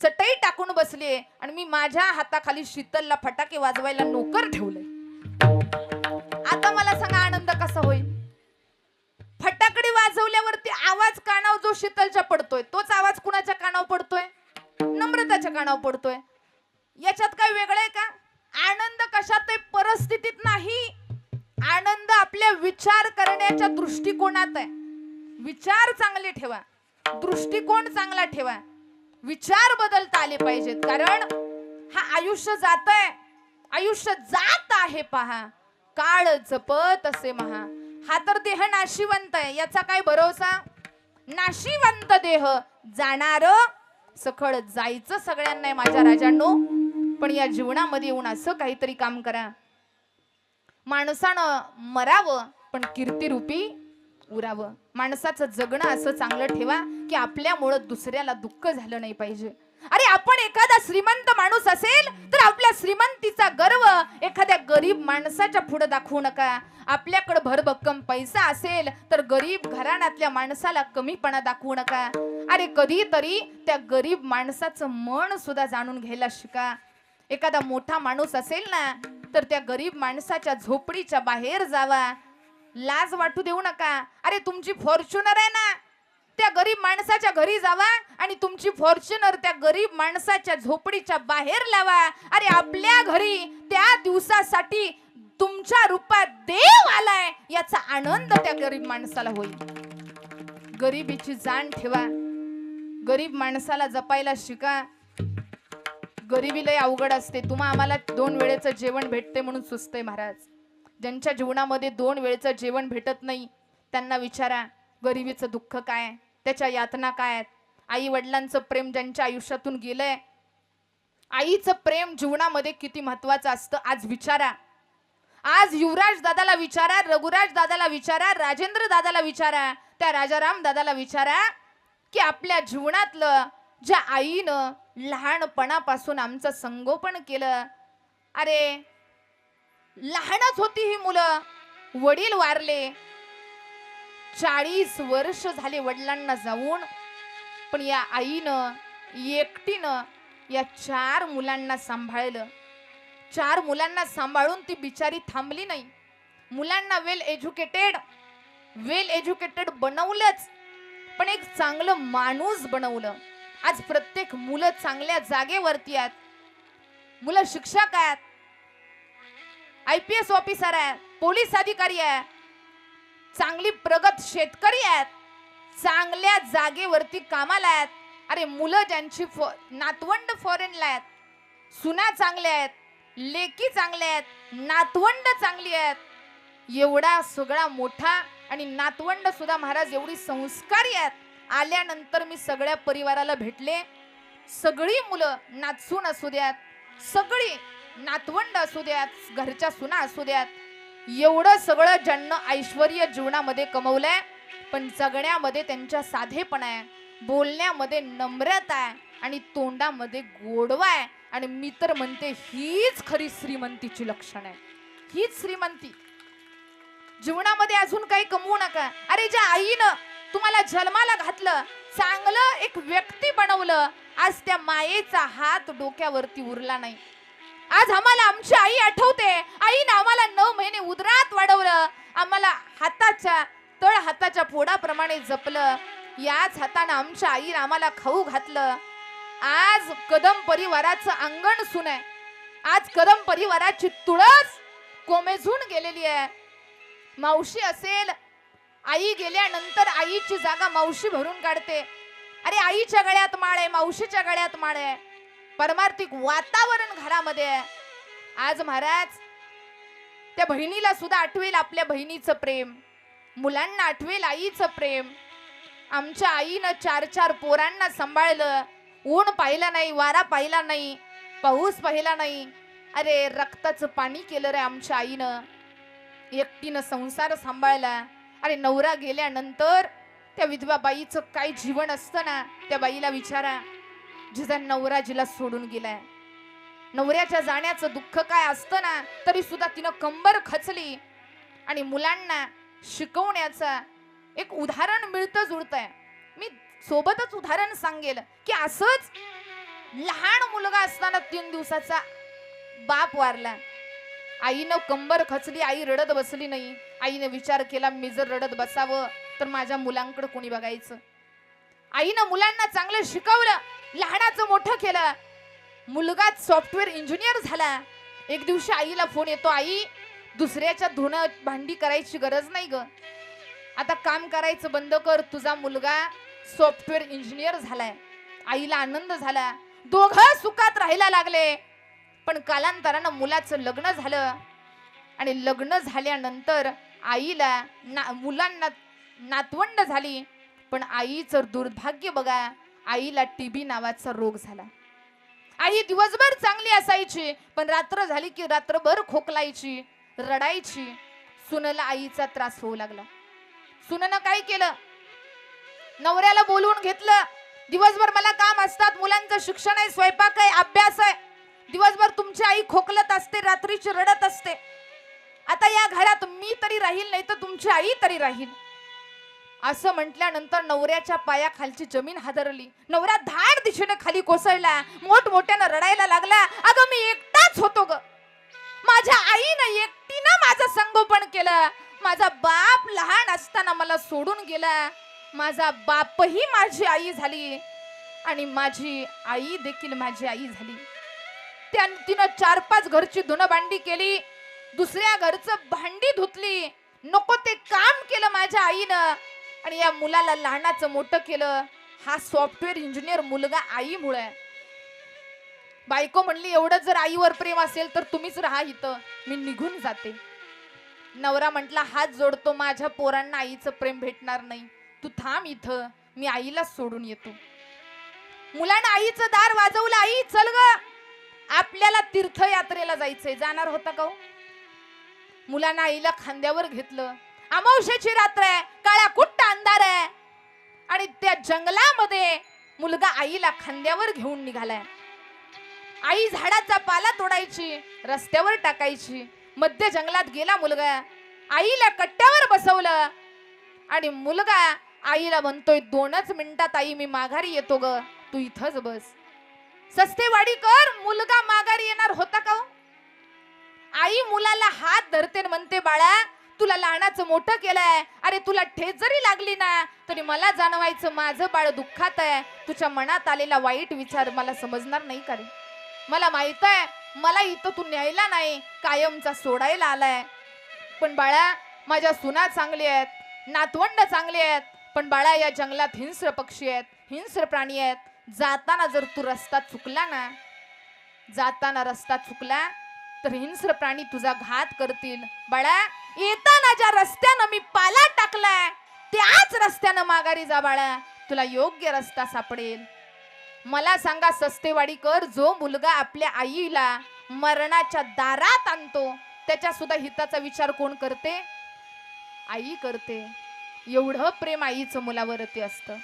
चटई टाकून बसलीये आणि मी माझ्या हाताखाली शीतलला फटाके वाजवायला नोकर ठेवलंय. आता मला सांगा आनंद कसा होईल? फटाकडे वाजवल्यावरती आवाज कानावर जो शीतलच्या पडतोय, तोच आवाज कुणाच्या कानावर पडतोय? नम्रताच्या कानावर पडतोय. याच्यात काय वेगळं आहे का? आनंद कशात आहे? परिस्थितीत नाही. आनंद आपल्या विचार करण्याच्या दृष्टिकोनात आहे. विचार चांगले ठेवा, दृष्टिकोन चांगला ठेवा, विचार बदलता आले पाहिजेत. कारण हा आयुष्य जात आहे, आयुष्य जात आहे पहा, काळ जपत असे महा. हा तर देह नाशिवंत आहे, याचा काय भरोसा? नाशिवंत देह जाणार सखळ जायचं सगळ्यांना आहे माझ्या राजांनो. पण या जीवनामध्ये येऊन असं काहीतरी काम करा, माणसानं मरावं पण कीर्तिरूपी उरावं. माणसाचं जगणं असं चांगलं ठेवा की आपल्यामुळं दुसऱ्याला दुःख झालं नाही पाहिजे. अरे आपण एखादा श्रीमंत माणूस असेल तर आपल्या श्रीमंतीचा गर्व एखाद्या गरीब माणसाच्या पुढे दाखवू नका. आपल्याकडे भरभक्कम पैसा असेल तर गरीब घराण्यातल्या माणसाला कमीपणा दाखवू नका. अरे कधीतरी त्या गरीब माणसाचं मन सुद्धा जाणून घ्यायला शिका. एखादा मोठा माणूस असेल ना तर त्या गरीब माणसाच्या झोपडीच्या बाहेर जावा, लाज वाटू देऊ नका. अरे तुमची फॉर्च्युनर आहे ना, त्या गरीब माणसाच्या घरी जावा आणि तुमची फॉर्च्युनर त्या गरीब माणसाच्या झोपडीच्या बाहेर लावा. अरे आपल्या घरी त्या दिवसासाठी तुमच्या रूपात देव आलाय याचा आनंद त्या गरीब माणसाला होईल. गरिबीची जाण ठेवा, गरीब माणसाला जपायला शिका. गरिबी लय अवघड असते. आम्हाला 2 वेळेचं जेवण भेटते म्हणून सुचतंय महाराज. ज्यांच्या जीवनामध्ये 2 वेळेचं जेवण भेटत नाही त्यांना विचारा गरिबीचं दुःख काय, त्याच्या यातना काय. आई वडिलांचं प्रेम ज्यांच्या आयुष्यातून गेलंय, आईचं प्रेम जीवनामध्ये किती महत्वाचं असतं आज विचारा. आज युवराज दादाला विचारा, रघुराज दादाला विचारा, राजेंद्र दादाला विचारा, त्या राजाराम दादाला विचारा की आपल्या जीवनातलं ज्या आईनं लहानपणापासून आमचं संगोपन केलं. अरे लहानच होती ही मुलं, वडील वारले, 40 वर्ष झाले वडिलांना जाऊन, पण या आईनं एकटीनं या 4 मुलांना सांभाळलं. 4 मुलांना सांभाळून ती बिचारी थांबली नाही. मुलांना वेल एज्युकेटेड बनवलंच, पण एक चांगलं माणूस बनवलं. आज प्रत्येक मुलं चांगल्या जागेवरती आहेत. मुलं शिक्षक आहेत, IPS ऑफिसर आहेत, पोलीस अधिकारी आहेत, चांगली प्रगत शेतकरी आहेत, चांगल्या जागेवरती कामाला आहेत. अरे मुलं ज्यांची नातवंड फॉरेनला आहेत, सुना चांगल्या आहेत, लेकी चांगल्या आहेत, नातवंड चांगली आहेत, एवढा सगळा मोठा आणि नातवंड सुद्धा महाराज एवढी संस्कारी आहेत. आल्यानंतर मी सगळ्या परिवाराला भेटले. सगळी मुलं नातसून असू द्यात, सगळी नातवंड असू द्यात, घरच्या सुना असू द्यात, एवढं सगळं ज्यांना ऐश्वर्य जीवनामध्ये कमवलंय, पण जगण्यामध्ये त्यांच्या साधेपणा आहे. बोलण्यामध्ये नम्रता आहे आणि तोंडामध्ये गोडवा आहे. आणि मी तर म्हणते हीच खरी श्रीमंतीची लक्षण आहे. हीच श्रीमंती. जीवनामध्ये अजून काही कमवू नका. अरे ज्या आईनं तुम्हाला जन्माला घातलं, चांगलं एक व्यक्ती बनवलं, आज त्या मायेचा हात डोक्यावरती उरला नाही. आज आम्हाला आमची आई आठवते. आईनं आम्हाला 9 महिने उदरात वाढवलं, आम्हाला हाताच्या तळ हाताच्या पोडाप्रमाणे जपलं. याच हातानं आमच्या आईनं आम्हाला खाऊ घातलं. आज कदम परिवाराचं अंगण सुन आहे. आज कदम परिवाराची तुळस कोमेजून गेलेली आहे. मावशी असेल, आई गेल्यानंतर आईची जागा मावशी भरून काढते. अरे आईच्या गळ्यात माळ आहे, मावशीच्या गळ्यात माळ आहे. परमार्थिक वातावरण घरामध्ये आहे. आज महाराज त्या बहिणीला सुद्धा आठवेल आपल्या बहिणीचं प्रेम, मुलांना आठवेल आईचं प्रेम. आमच्या आईनं 4-4 पोरांना सांभाळलं. ऊन पाहिलं नाही, वारा पाहिला नाही, पाऊस पाहिला नाही. अरे रक्ताचं पाणी केलं रे आमच्या आईनं. एकटीनं संसार सांभाळला. अरे नवरा गेल्यानंतर त्या विधवा बाईचं काय जीवन असतं ना, त्या बाईला विचारा. जिचा नवरा जिला सोडून गेलाय, नवऱ्याच्या जाण्याचं दुःख काय असतं ना, तरी सुद्धा तिनं कंबर खचली. आणि मुलांना शिकवण्याचा एक उदाहरण मिळतं जुळतंय. मी सोबतच उदाहरण सांगेल की असंच लहान मुलगा असताना 3 दिवसाचा बाप वारला. आईनं कंबर खचली, आई रडत बसली नाही. आईने विचार केला, मी जर रडत बसावं तर माझ्या मुलांकडे कोणी बघायचं. आईनं मुलांना चांगलं शिकवलं, लहानाचं मोठं केलं. मुलगा सॉफ्टवेअर इंजिनियर झाला. एक दिवशी आईला फोन येतो, आई दुसऱ्याच्या धुणं भांडी करायची गरज नाही ग, आता काम करायचं बंद कर, तुझा मुलगा सॉफ्टवेअर इंजिनियर झालाय. आईला आनंद झाला. दोघं सुखात राहायला लागले. पण कालांतरानं मुलाचं लग्न झालं. आणि लग्न झाल्यानंतर आईला मुलांना नातवंड झाली. पण आईचं दुर्भाग्य बघा, आईला टीबी नावाचा रोग झाला. आई दिवसभर चांगली असायची, पण रात्र झाली की रात्रभर खोकलायची, रडायची. सुनेला आईचा त्रास होऊ लागला. सुनेनं काय केलं, नवऱ्याला बोलवून घेतलं. दिवसभर मला काम असतात, मुलांचं शिक्षण आहे, स्वयंपाक आहे, अभ्यास आहे. दिवसभर तुमची आई खोकलत असते, रात्रीची रडत असते. आता या घरात मी तरी राहील, नाही तर तुमची आई तरी राहील. असं म्हटल्यानंतर नवऱ्याच्या पायाखालची जमीन हादरली. नवरा धाड दिशेने खाली कोसळला, मोठमोठ्यानं रडायला लागला. अगं मी एकटाच होतो ग, माझ्या आईनं एकटीनं माझं संगोपन केलं. माझा बाप लहान असताना मला सोडून गेला. माझा बापही माझी आई झाली आणि माझी आई देखील माझी आई झाली. तिनं 4-5 घरची धुणं भांडी केली, दुसऱ्या घरचं भांडी धुतली, नको ते काम केलं माझ्या आईनं. आणि या मुलाला लहानाचं मोठं केलं. हा सॉफ्टवेअर इंजिनियर मुलगा आईमुळे. बायको म्हणली, एवढं जर आईवर प्रेम असेल तर तुम्हीच राहा इथं, मी निघून जाते. नवरा म्हटला, हात जोडतो, माझ्या पोरांना आईचं प्रेम भेटणार नाही, तू थांब इथं, मी आईला सोडून येतो. मुलांना आईचं दार वाजवलं. आई चल ग, आपल्याला तीर्थयात्रेला जायचंय. जाणार होता का? मुलांना आईला खांद्यावर घेतलं. अमावस्येची रात्र आहे, काळ्या कुट्ट अंधार आहे आणि त्या जंगलामध्ये मुलगा आईला खांद्यावर घेऊन निघालाय. आई झाडाचा पाला तोडायची, रस्त्यावर टाकायची. मध्य जंगलात गेला मुलगा, आईला कट्ट्यावर बसवलं आणि मुलगा आईला म्हणतोय, 2च मिनिटात आई मी माघारी येतो ग, तू इथंच बस. सस्तेवाडी कर. मुलगा माघारी येणार होता का? आई मुलाला हात धरते म्हणते, बाळा तुला लहानाचं मोठं केलंय, अरे तुला ठेच जरी लागली ना तरी मला जाणवायचं माझं बाळ दुःखात आहे. तुझ्या मनात आलेला वाईट विचार मला समजणार नाही का रे? मला माहित आहे मला इथं तू न्यायला नाही, कायमचा सोडायला आलाय. पण बाळा माझ्या सुना चांगली आहेत, नातवंड चांगली आहेत, पण बाळा या जंगलात हिंस्र पक्षी आहेत, हिंस्र प्राणी आहेत. जाताना जर तू रस्ता चुकला ना, जाताना रस्ता चुकला तर हिंस्र प्राणी तुझा घात करतील. बाळा येताना ज्या रस्त्यानं मी पाला टाकलाय त्याच रस्त्यानं माघारी जा बाळा, तुला योग्य रस्ता सापडेल. मला सांगा सस्तेवाडीकर, जो मुलगा आपल्या आईला मरणाच्या दारात आणतो त्याच्या सुद्धा हिताचा विचार कोण करते? आई करते. एवढं प्रेम आईचं मुलावरती असतं.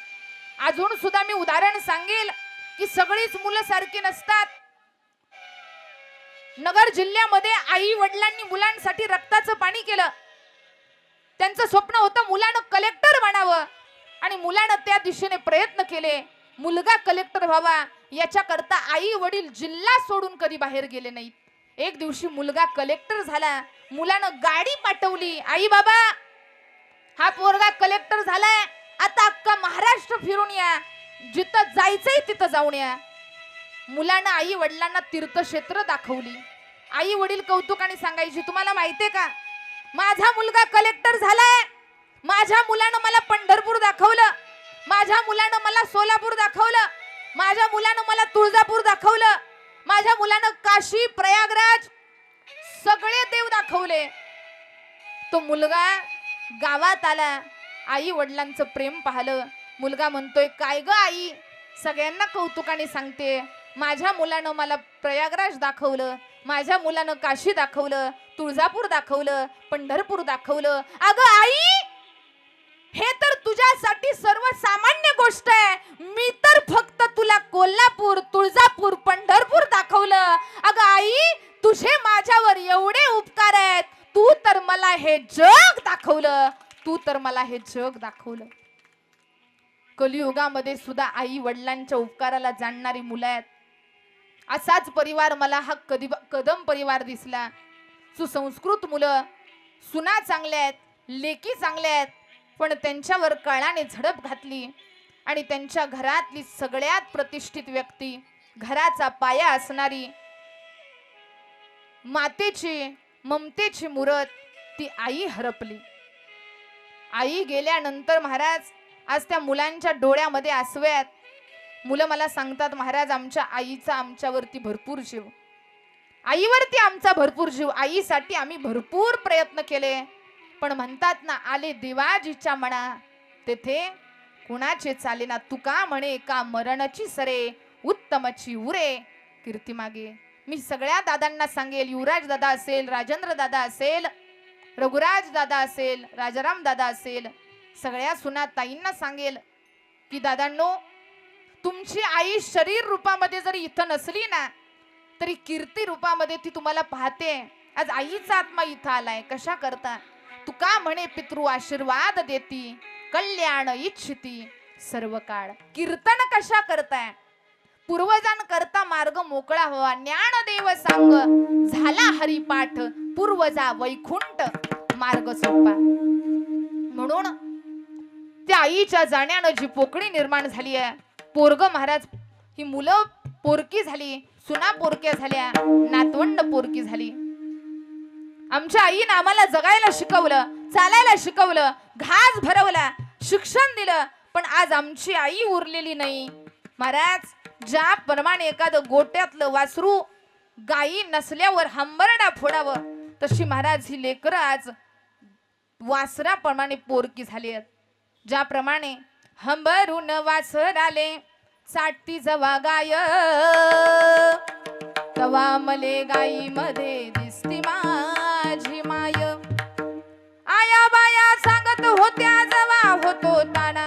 अजून सुद्धा मी उदाहरण सांगेल की सगळीच मुलं सारखी नसतात. नगर जिल्ह्यामध्ये आई वडिलांनी मुलांसाठी रक्ताचं पाणी केलं. त्यांचं स्वप्न होतं मुलानं कलेक्टर बनावं आणि मुलानं त्या दिशेने प्रयत्न केले. मुलगा कलेक्टर व्हावा याच्याकरता आई वडील जिल्हा सोडून कधी बाहेर गेले नाहीत. एक दिवशी मुलगा कलेक्टर झाला. मुलानं गाडी पाठवली. आई बाबा, हा पोरगा कलेक्टर झालाय, आता अख्खा महाराष्ट्र फिरून या, जिथं जायचंय तिथं जाऊन या. मुलानं आई वडिलांना तीर्थक्षेत्र दाखवली. आई वडील कौतुकाने सांगायची, तुम्हाला माहितीये का, माझा मुलगा कलेक्टर झालाय. माझ्या मुलानं मला पंढरपूर दाखवलं, माझ्या मुलानं मला सोलापूर दाखवलं, माझ्या मुलानं मला तुळजापूर दाखवलं, माझ्या मुलानं काशी प्रयागराज सगळे देव दाखवले. तो मुलगा गावात आला. आई वडिलांचं प्रेम पाहिलं. मुलगा म्हणतोय, काय ग आई, सगळ्यांना कौतुकाने सांगते, माझ्या मुलानं मला प्रयागराज दाखवलं, माझ्या मुलानं काशी दाखवलं, तुळजापूर दाखवलं, पंढरपूर दाखवलं. अगं आई, हे तर तुझ्यासाठी सर्वसामान्य गोष्ट आहे. मी तर फक्त तुला कोल्हापूर, तुळजापूर, पंढरपूर दाखवलं. अगं आई, तुझे माझ्यावर एवढे उपकार आहेत. तू तर मला हे जग दाखवलं, तू तर मला हे जग दाखवलं. कलियुगामध्ये सुद्धा आई वडिलांच्या उपकाराला जाणणारी मुलं आहेत. असाच परिवार मला हा कदम परिवार दिसला. सुसंस्कृत मुलं, सुना चांगल्या आहेत, लेकी चांगल्या आहेत, पण त्यांच्यावर काळाने झडप घातली आणि त्यांच्या घरातली सगळ्यात प्रतिष्ठित व्यक्ती, घराचा पाया असणारी, मातेची ममतेची मूरत, ती आई हरपली. आई गेल्यानंतर महाराज आज त्या मुलांच्या डोळ्यामध्ये आसवे आहेत. मुलं मला सांगतात, महाराज आमच्या आईचा आमच्यावरती भरपूर जीव, आईवरती आमचा भरपूर जीव, आईसाठी आम्ही भरपूर प्रयत्न केले, पण म्हणतात ना, आले देवाजीच्या मना तेथे कुणाचे चालेना. तुका म्हणे का मरणची सरे, उत्तमची उरे कीर्ती मागे. मी सगळ्या दादांना सांगेल, युवराज दादा असेल, राजेंद्र दादा असेल, रघुराज दादा असेल, राजाराम दादा असेल, सगळ्या सुना ताईंना सांगेल की दादांनो, तुमची आई शरीर रूपामध्ये जरी इथं नसली ना, तरी कीर्ती रूपामध्ये ती तुम्हाला पाहते. आज आईचा आत्मा इथं आलाय. कशा करता? तुका म्हणे पितृ आशीर्वाद देती, कल्याण इच्छिती सर्व काळ. कीर्तन कशा करताय? पूर्वजांकरता मार्ग मोकळा व्हावा. ज्ञानदेव सांग झाला हरिपाठ, पूर्वजा वैकुंठ मार्ग सोपा. म्हणून त्या आईच्या जाण्यानं जी पोकळी निर्माण झाली आहे, पोरग महाराज, ही मुलं पोरकी झाली, सुना पोरक्या झाल्या, नातवंड पोरकी झाली. आमच्या आईनं आम्हाला जगायला शिकवलं, चालायला शिकवलं, घास भरवला, शिक्षण दिलं, पण आज आमची आई उरलेली नाही महाराज. ज्याप्रमाणे एखादं गोट्यातलं वासरू गायी नसल्यावर हंबरडा फोडावं, तशी महाराज ही लेकरं आज वासराप्रमाणे पोरकी झाली आहेत. ज्याप्रमाणे हंबरून वासराले चाटती जवा गाय, तवा मले गाई मध्ये दिसती माझी माय. आया बाया सांगत होत्या जवा होतो ताना,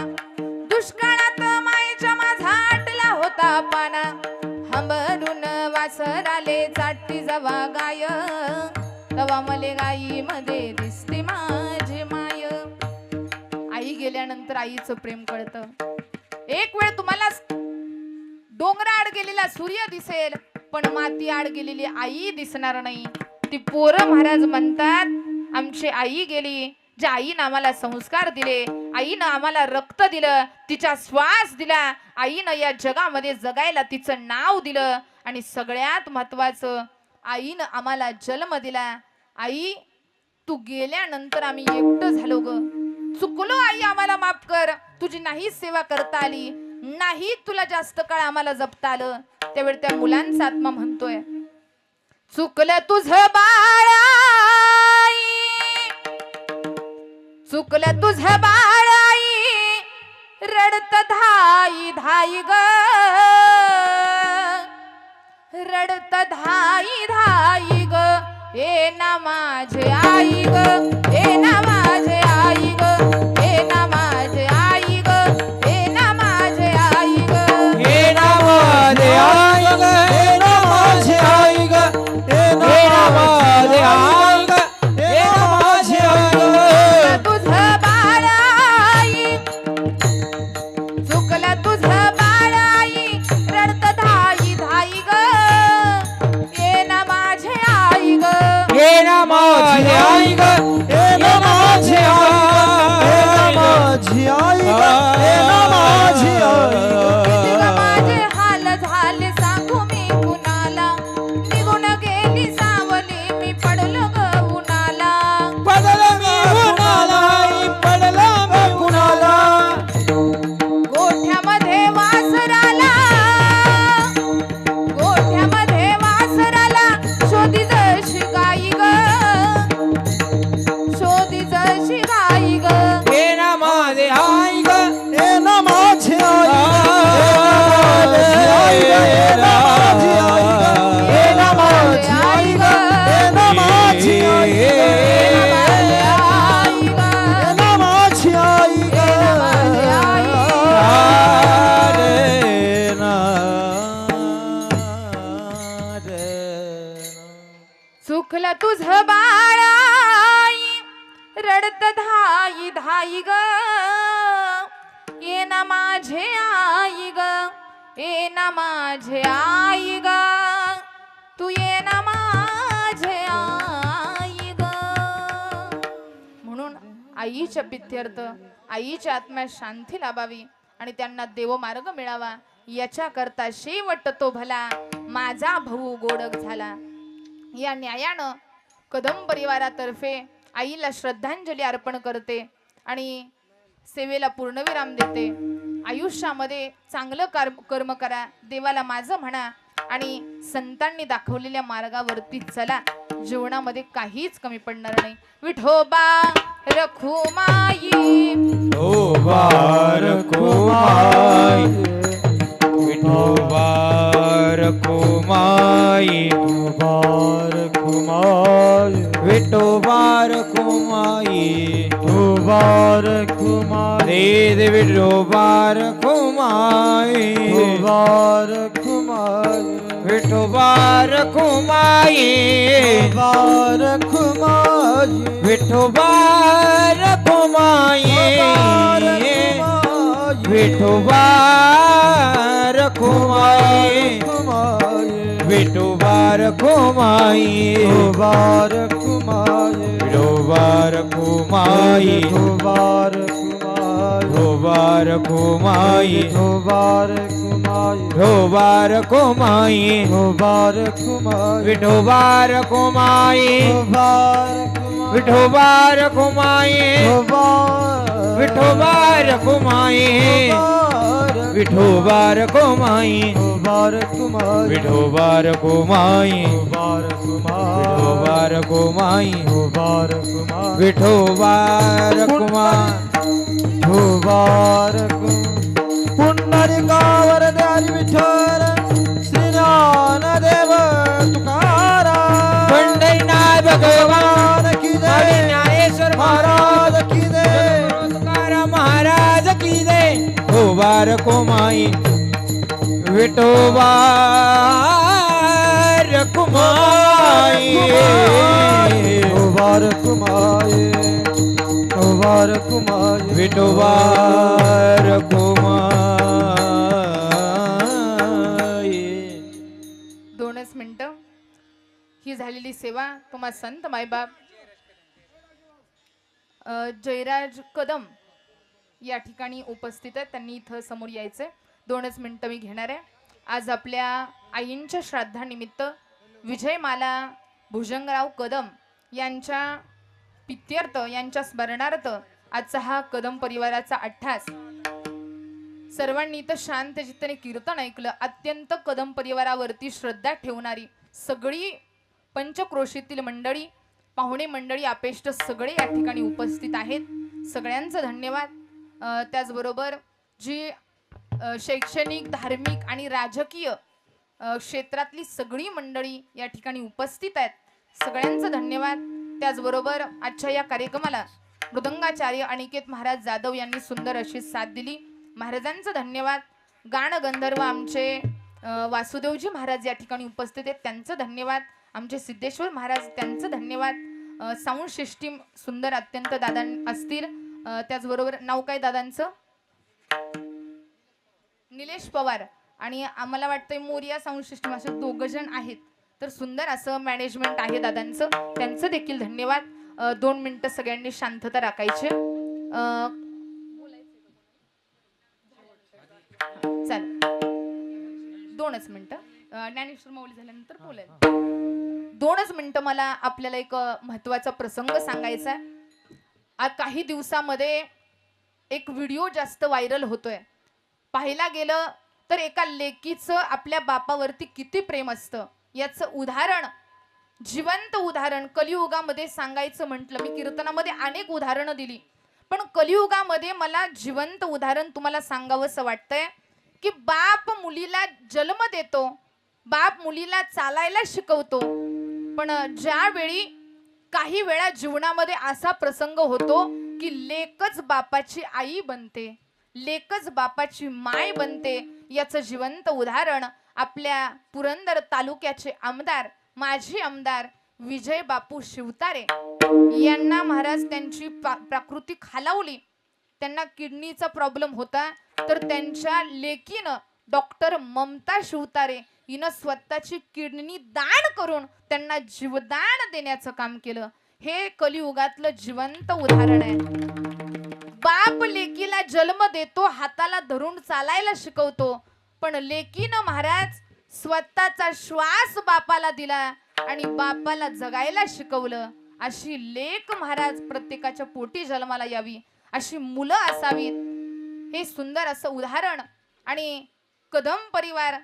दुष्काळात मायेच्या माझा आटला होता पाना. हंबरून वासराले चाटती जवा गाय, तवा मले गाई मध्ये दिसती माझी माय. आई गेल्यानंतर आईचं प्रेम कळतं. एक वेळ तुम्हाला डोंगराआड गेलेला सूर्य दिसेल, पण माती आड गेलेली आई दिसणार नाही. ती पोरं महाराज म्हणतात, आमची आई गेली, ज्या आईनं आम्हाला संस्कार दिले, आईनं आम्हाला रक्त दिलं, तिचा श्वास दिला, आईनं या जगामध्ये जगायला तिचं नाव दिलं, आणि सगळ्यात महत्वाचं आईनं आम्हाला जन्म दिला. आई तू गेल्यानंतर आम्ही एकटं झालो ग, चुकलो आई, आम्हाला माफ कर. तुझी नाही सेवा करता आली, नाही तुला जास्त काळ आम्हाला जपता आलं. त्यावेळी त्या मुलांचा आत्मा म्हणतोय, चुकलं तुझं बाळ आई, चुकलं तुझं बाळ आई, रडत धाई धाई ग, रडत धाई धाई ग, ए ना माझे आई ग, ए ना माझे आई ग, ए ना माझे आई ग, ए ना माझे दुखलं तुझ बाळाई रडत धाई धाई ग ये ना माझे आई ग ये ना माझे आई ग तू ये ना माझे आई ग. म्हणून आईच्या पित्यर्थ आईच्या आत्म्यात शांती लाभावी आणि त्यांना देवमार्ग मिळावा याच्या करता शेवट तो भला माझा भाऊ गोडक झाला. या न्यायानं कदम परिवारातर्फे आईला श्रद्धांजली अर्पण करते आणि सेवेला पूर्णविराम देते. आयुष्यामध्ये चांगलं कर्म करा, देवाला माझं म्हणा आणि संतांनी दाखवलेल्या मार्गावरती चला. जीवनामध्ये काहीच कमी पडणार नाही. विठोबा रखुमाई विठोबा रखुमाई विठोबा रखुमाई विठोबा रखुमाई विठोबा रखुमाई दे विठोबा रखुमाई विठोबा रखुमाई विठोबा रखुमाई विठोबा रखुमाई विठोबा रखुमाई विठोबा रखुमाई विठोबा रखुमाई विठोबा रखुमाई विठोबा रखुमाई विठोबा रखुमाई विठोबा रखुमाई विठोबा रखुमाई विठोबा रखुमाई विठोबा रखुमाई विठोबा रखुमाई पुंडलिकावर द्यारी विठ्ठल श्री ज्ञानदेव तुकाराम पंढरीनाथ भगवान की जय ज्ञानेश्वर महाराज की जय तुकाराम महाराज की जय. विठोबा रखुमाई विठोबा रखुमाई विठोबा रखुमाई विठोबा रखुमाई. 2च मिनिटं ही झालेली सेवा तुम्हा संत मायबाप जयराज कदम या ठिकाणी उपस्थित आहेत. त्यांनी इथं समोर यायचंय. 2च मिनिटं मी घेणार आहे. आज आपल्या आईंच्या श्राद्धानिमित्त विजयमाला भुजंगराव कदम यांच्या पित्यर्थ यांच्या स्मरणार्थ आजचा हा कदम परिवाराचा 88. सर्वांनी इथं शांत चित्ताने कीर्तन ऐकलं. अत्यंत कदम परिवारावरती श्रद्धा ठेवणारी सगळी पंचक्रोशीतील मंडळी, पाहुणे मंडळी, आपेष्ट सगळे या ठिकाणी उपस्थित आहेत. सगळ्यांचं धन्यवाद. त्याचबरोबर जी शैक्षणिक, धार्मिक आणि राजकीय क्षेत्रातली सगळी मंडळी या ठिकाणी उपस्थित आहेत. सगळ्यांचं धन्यवाद. त्याचबरोबर आजच्या या कार्यक्रमाला मृदंगाचार्य अनिकेत महाराज जाधव यांनी सुंदर अशी साथ दिली. महाराजांचं धन्यवाद. गाण गंधर्व आमचे वासुदेवजी महाराज या ठिकाणी उपस्थित आहेत, त्यांचं धन्यवाद. आमचे सिद्धेश्वर महाराज, त्यांचं धन्यवाद. साऊंड सिस्टीम सुंदर अत्यंत दादा असतील. त्याचबरोबर नाव काय दादांचं? निलेश पवार. आणि आम्हाला वाटतंय मोरिया साऊंड सिस्टीम असे 2 जण आहेत. तर सुंदर असं मॅनेजमेंट आहे दादांचं, त्यांचं देखील धन्यवाद. 2 मिनिटं सगळ्यांनी शांतता राखायची. चालेल, 2च मिनिटं. ज्ञानेश्वर माऊली झाल्यानंतर बोलायला 2च मिनिटं. मला आपल्याला एक महत्वाचा प्रसंग सांगायचा आहे. आज काही दिवसामध्ये एक व्हिडिओ जास्त व्हायरल होतोय. पाहायला गेलं तर एका लेकीचं आपल्या बापावरती किती प्रेम असतं याचं उदाहरण, जिवंत उदाहरण कलियुगामध्ये सांगायचं म्हटलं. मी कीर्तनामध्ये अनेक उदाहरणं दिली, पण कलियुगामध्ये मला जिवंत उदाहरण तुम्हाला सांगावंसं वाटतंय की बाप मुलीला जन्म देतो, बाप मुलीला चालायला शिकवतो, पण ज्यावेळी काही वेळा जीवनामध्ये असा प्रसंग होतो की लेकच बापाची आई बनते, लेकच बापाची माय बनते. याचं जिवंत उदाहरण आपल्या पुरंदर तालुक्याचे आमदार, माजी आमदार विजय बापू शिवतारे यांना महाराज त्यांची प्रकृती खालावली, त्यांना किडनीचा प्रॉब्लेम होता, तर त्यांच्या लेकीनं डॉक्टर ममता शिवतारे हिनं स्वतःची किडनी दान करून त्यांना जीवदान देण्याचं काम केलं. हे कलियुगातलं जिवंत उदाहरण आहे. बाप लेकीला जन्म देतो, हाताला धरून चालायला शिकवतो, पण लेकीनं महाराज स्वतःचा श्वास बापाला दिला आणि बापाला जगायला शिकवलं. अशी लेक महाराज प्रत्येकाच्या पोटी जन्माला यावी, अशी मुलं असावीत. हे सुंदर असं उदाहरण. आणि कदम परिवार,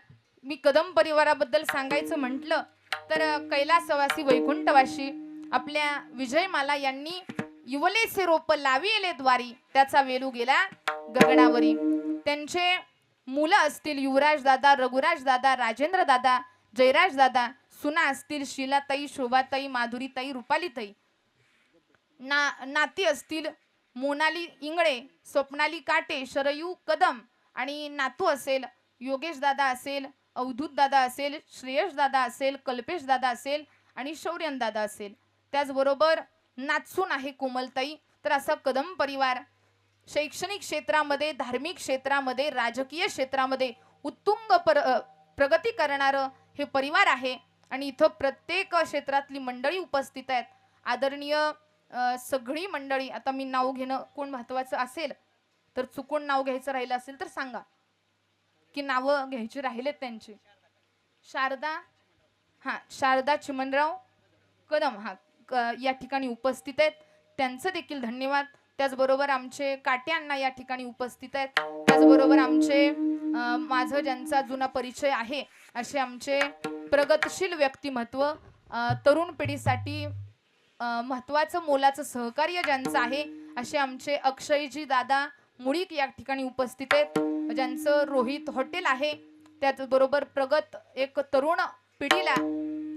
मी कदम परिवाराबद्दल सांगायचं म्हटलं तर कैलासवासी वैकुंठवासी आपल्या विजयमाला यांनी युवलेसे रोप लाविले द्वारी, त्याचा वेलू गेला गगनावरी. त्यांचे मुलं असतील युवराज दादा, रघुराज दादा, राजेंद्र दादा, जयराज दादा. सुना असतील शीलाताई, शोभाताई, माधुरीताई, रुपालीताई. नाती असतील मोनाली इंगळे, स्वप्नाली काटे, शरयू कदम. आणि नातू असेल योगेश दादा असेल, अवधूत दादा असेल, श्रेयश दादा असेल, कल्पेश दादा असेल आणि शौर्यन दादा असेल. त्याचबरोबर नाचून आहे कोमलताई. तर असा कदम परिवार शैक्षणिक क्षेत्रामध्ये, धार्मिक क्षेत्रामध्ये, राजकीय क्षेत्रामध्ये उत्तुंग प्रगती करणारं हे परिवार आहे. आणि इथं प्रत्येक क्षेत्रातली मंडळी उपस्थित आहेत. आदरणीय सगळी मंडळी. आता मी नाव घेणं कोण महत्वाचं असेल तर चुकून नाव घ्यायचं राहिलं असेल तर सांगा की नावं घ्यायची राहिलेत त्यांची. शारदा, हा शारदा चिमनराव कदम हा या ठिकाणी उपस्थित आहेत, त्यांचं देखील धन्यवाद. त्याचबरोबर आमचे काट्यांना या ठिकाणी उपस्थित आहेत. त्याचबरोबर आमचे माझं ज्यांचा जुना परिचय आहे असे आमचे प्रगतशील व्यक्तिमत्व, तरुण पिढीसाठी महत्वाचं मोलाचं सहकार्य ज्यांचं आहे असे आमचे अक्षयजी दादा मुळीक या ठिकाणी उपस्थित आहेत, ज्यांचं रोहित हॉटेल आहे. त्याचबरोबर प्रगत एक तरुण पिढीला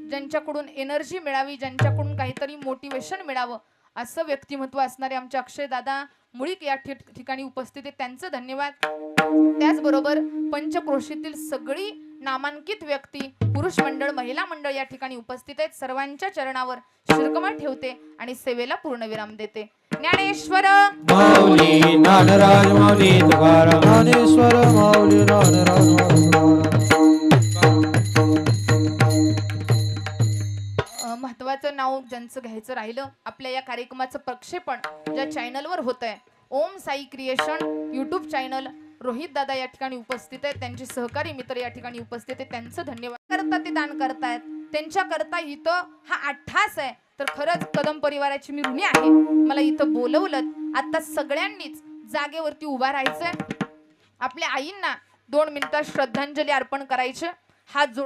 ज्यांच्याकडून एनर्जी मिळावी, ज्यांच्याकडून काहीतरी मोटिवेशन मिळावं असं व्यक्तिमत्व असणारे आमचे अक्षय दादा मुळीक या ठिकाणी उपस्थित आहेत, त्यांचं धन्यवाद. त्याचबरोबर पंचक्रोशीतील सगळी नामांकित व्यक्ती, पुरुष मंडळ, महिला मंडळ या ठिकाणी उपस्थित आहेत. सर्वांच्या चरणावर शिरकमळ ठेवते आणि सेवेला पूर्णविराम देते. ज्ञानेश्वर माऊली ज्ञानराज माऊली तुकाराम, ज्ञानेश्वर माऊली ज्ञानराज महत्वाचं नाव ज्यांचं घ्यायचं राहिलं, आपल्या या कार्यक्रमाचं प्रक्षेपण ज्या चॅनलवर होत आहे Om Sai creation YouTube channel, Rohit दादा या ठिकाणी उपस्थित आहेत, त्यांचे सहकारी मित्र या ठिकाणी उपस्थित आहेत, त्यांचं धन्यवाद. करता ते दान करतायत, त्यांच्या करता इथं हा अट्ठास आहे. तर खरंच कदम परिवाराची मी ऋणी आहे. मला इथं बोलवलं, आता सगळ्यांनीच जागेवरती उभा राहायचंय. आपल्या आईंना 2 मिनिटं श्रद्धांजली अर्पण करायचे. हात जोड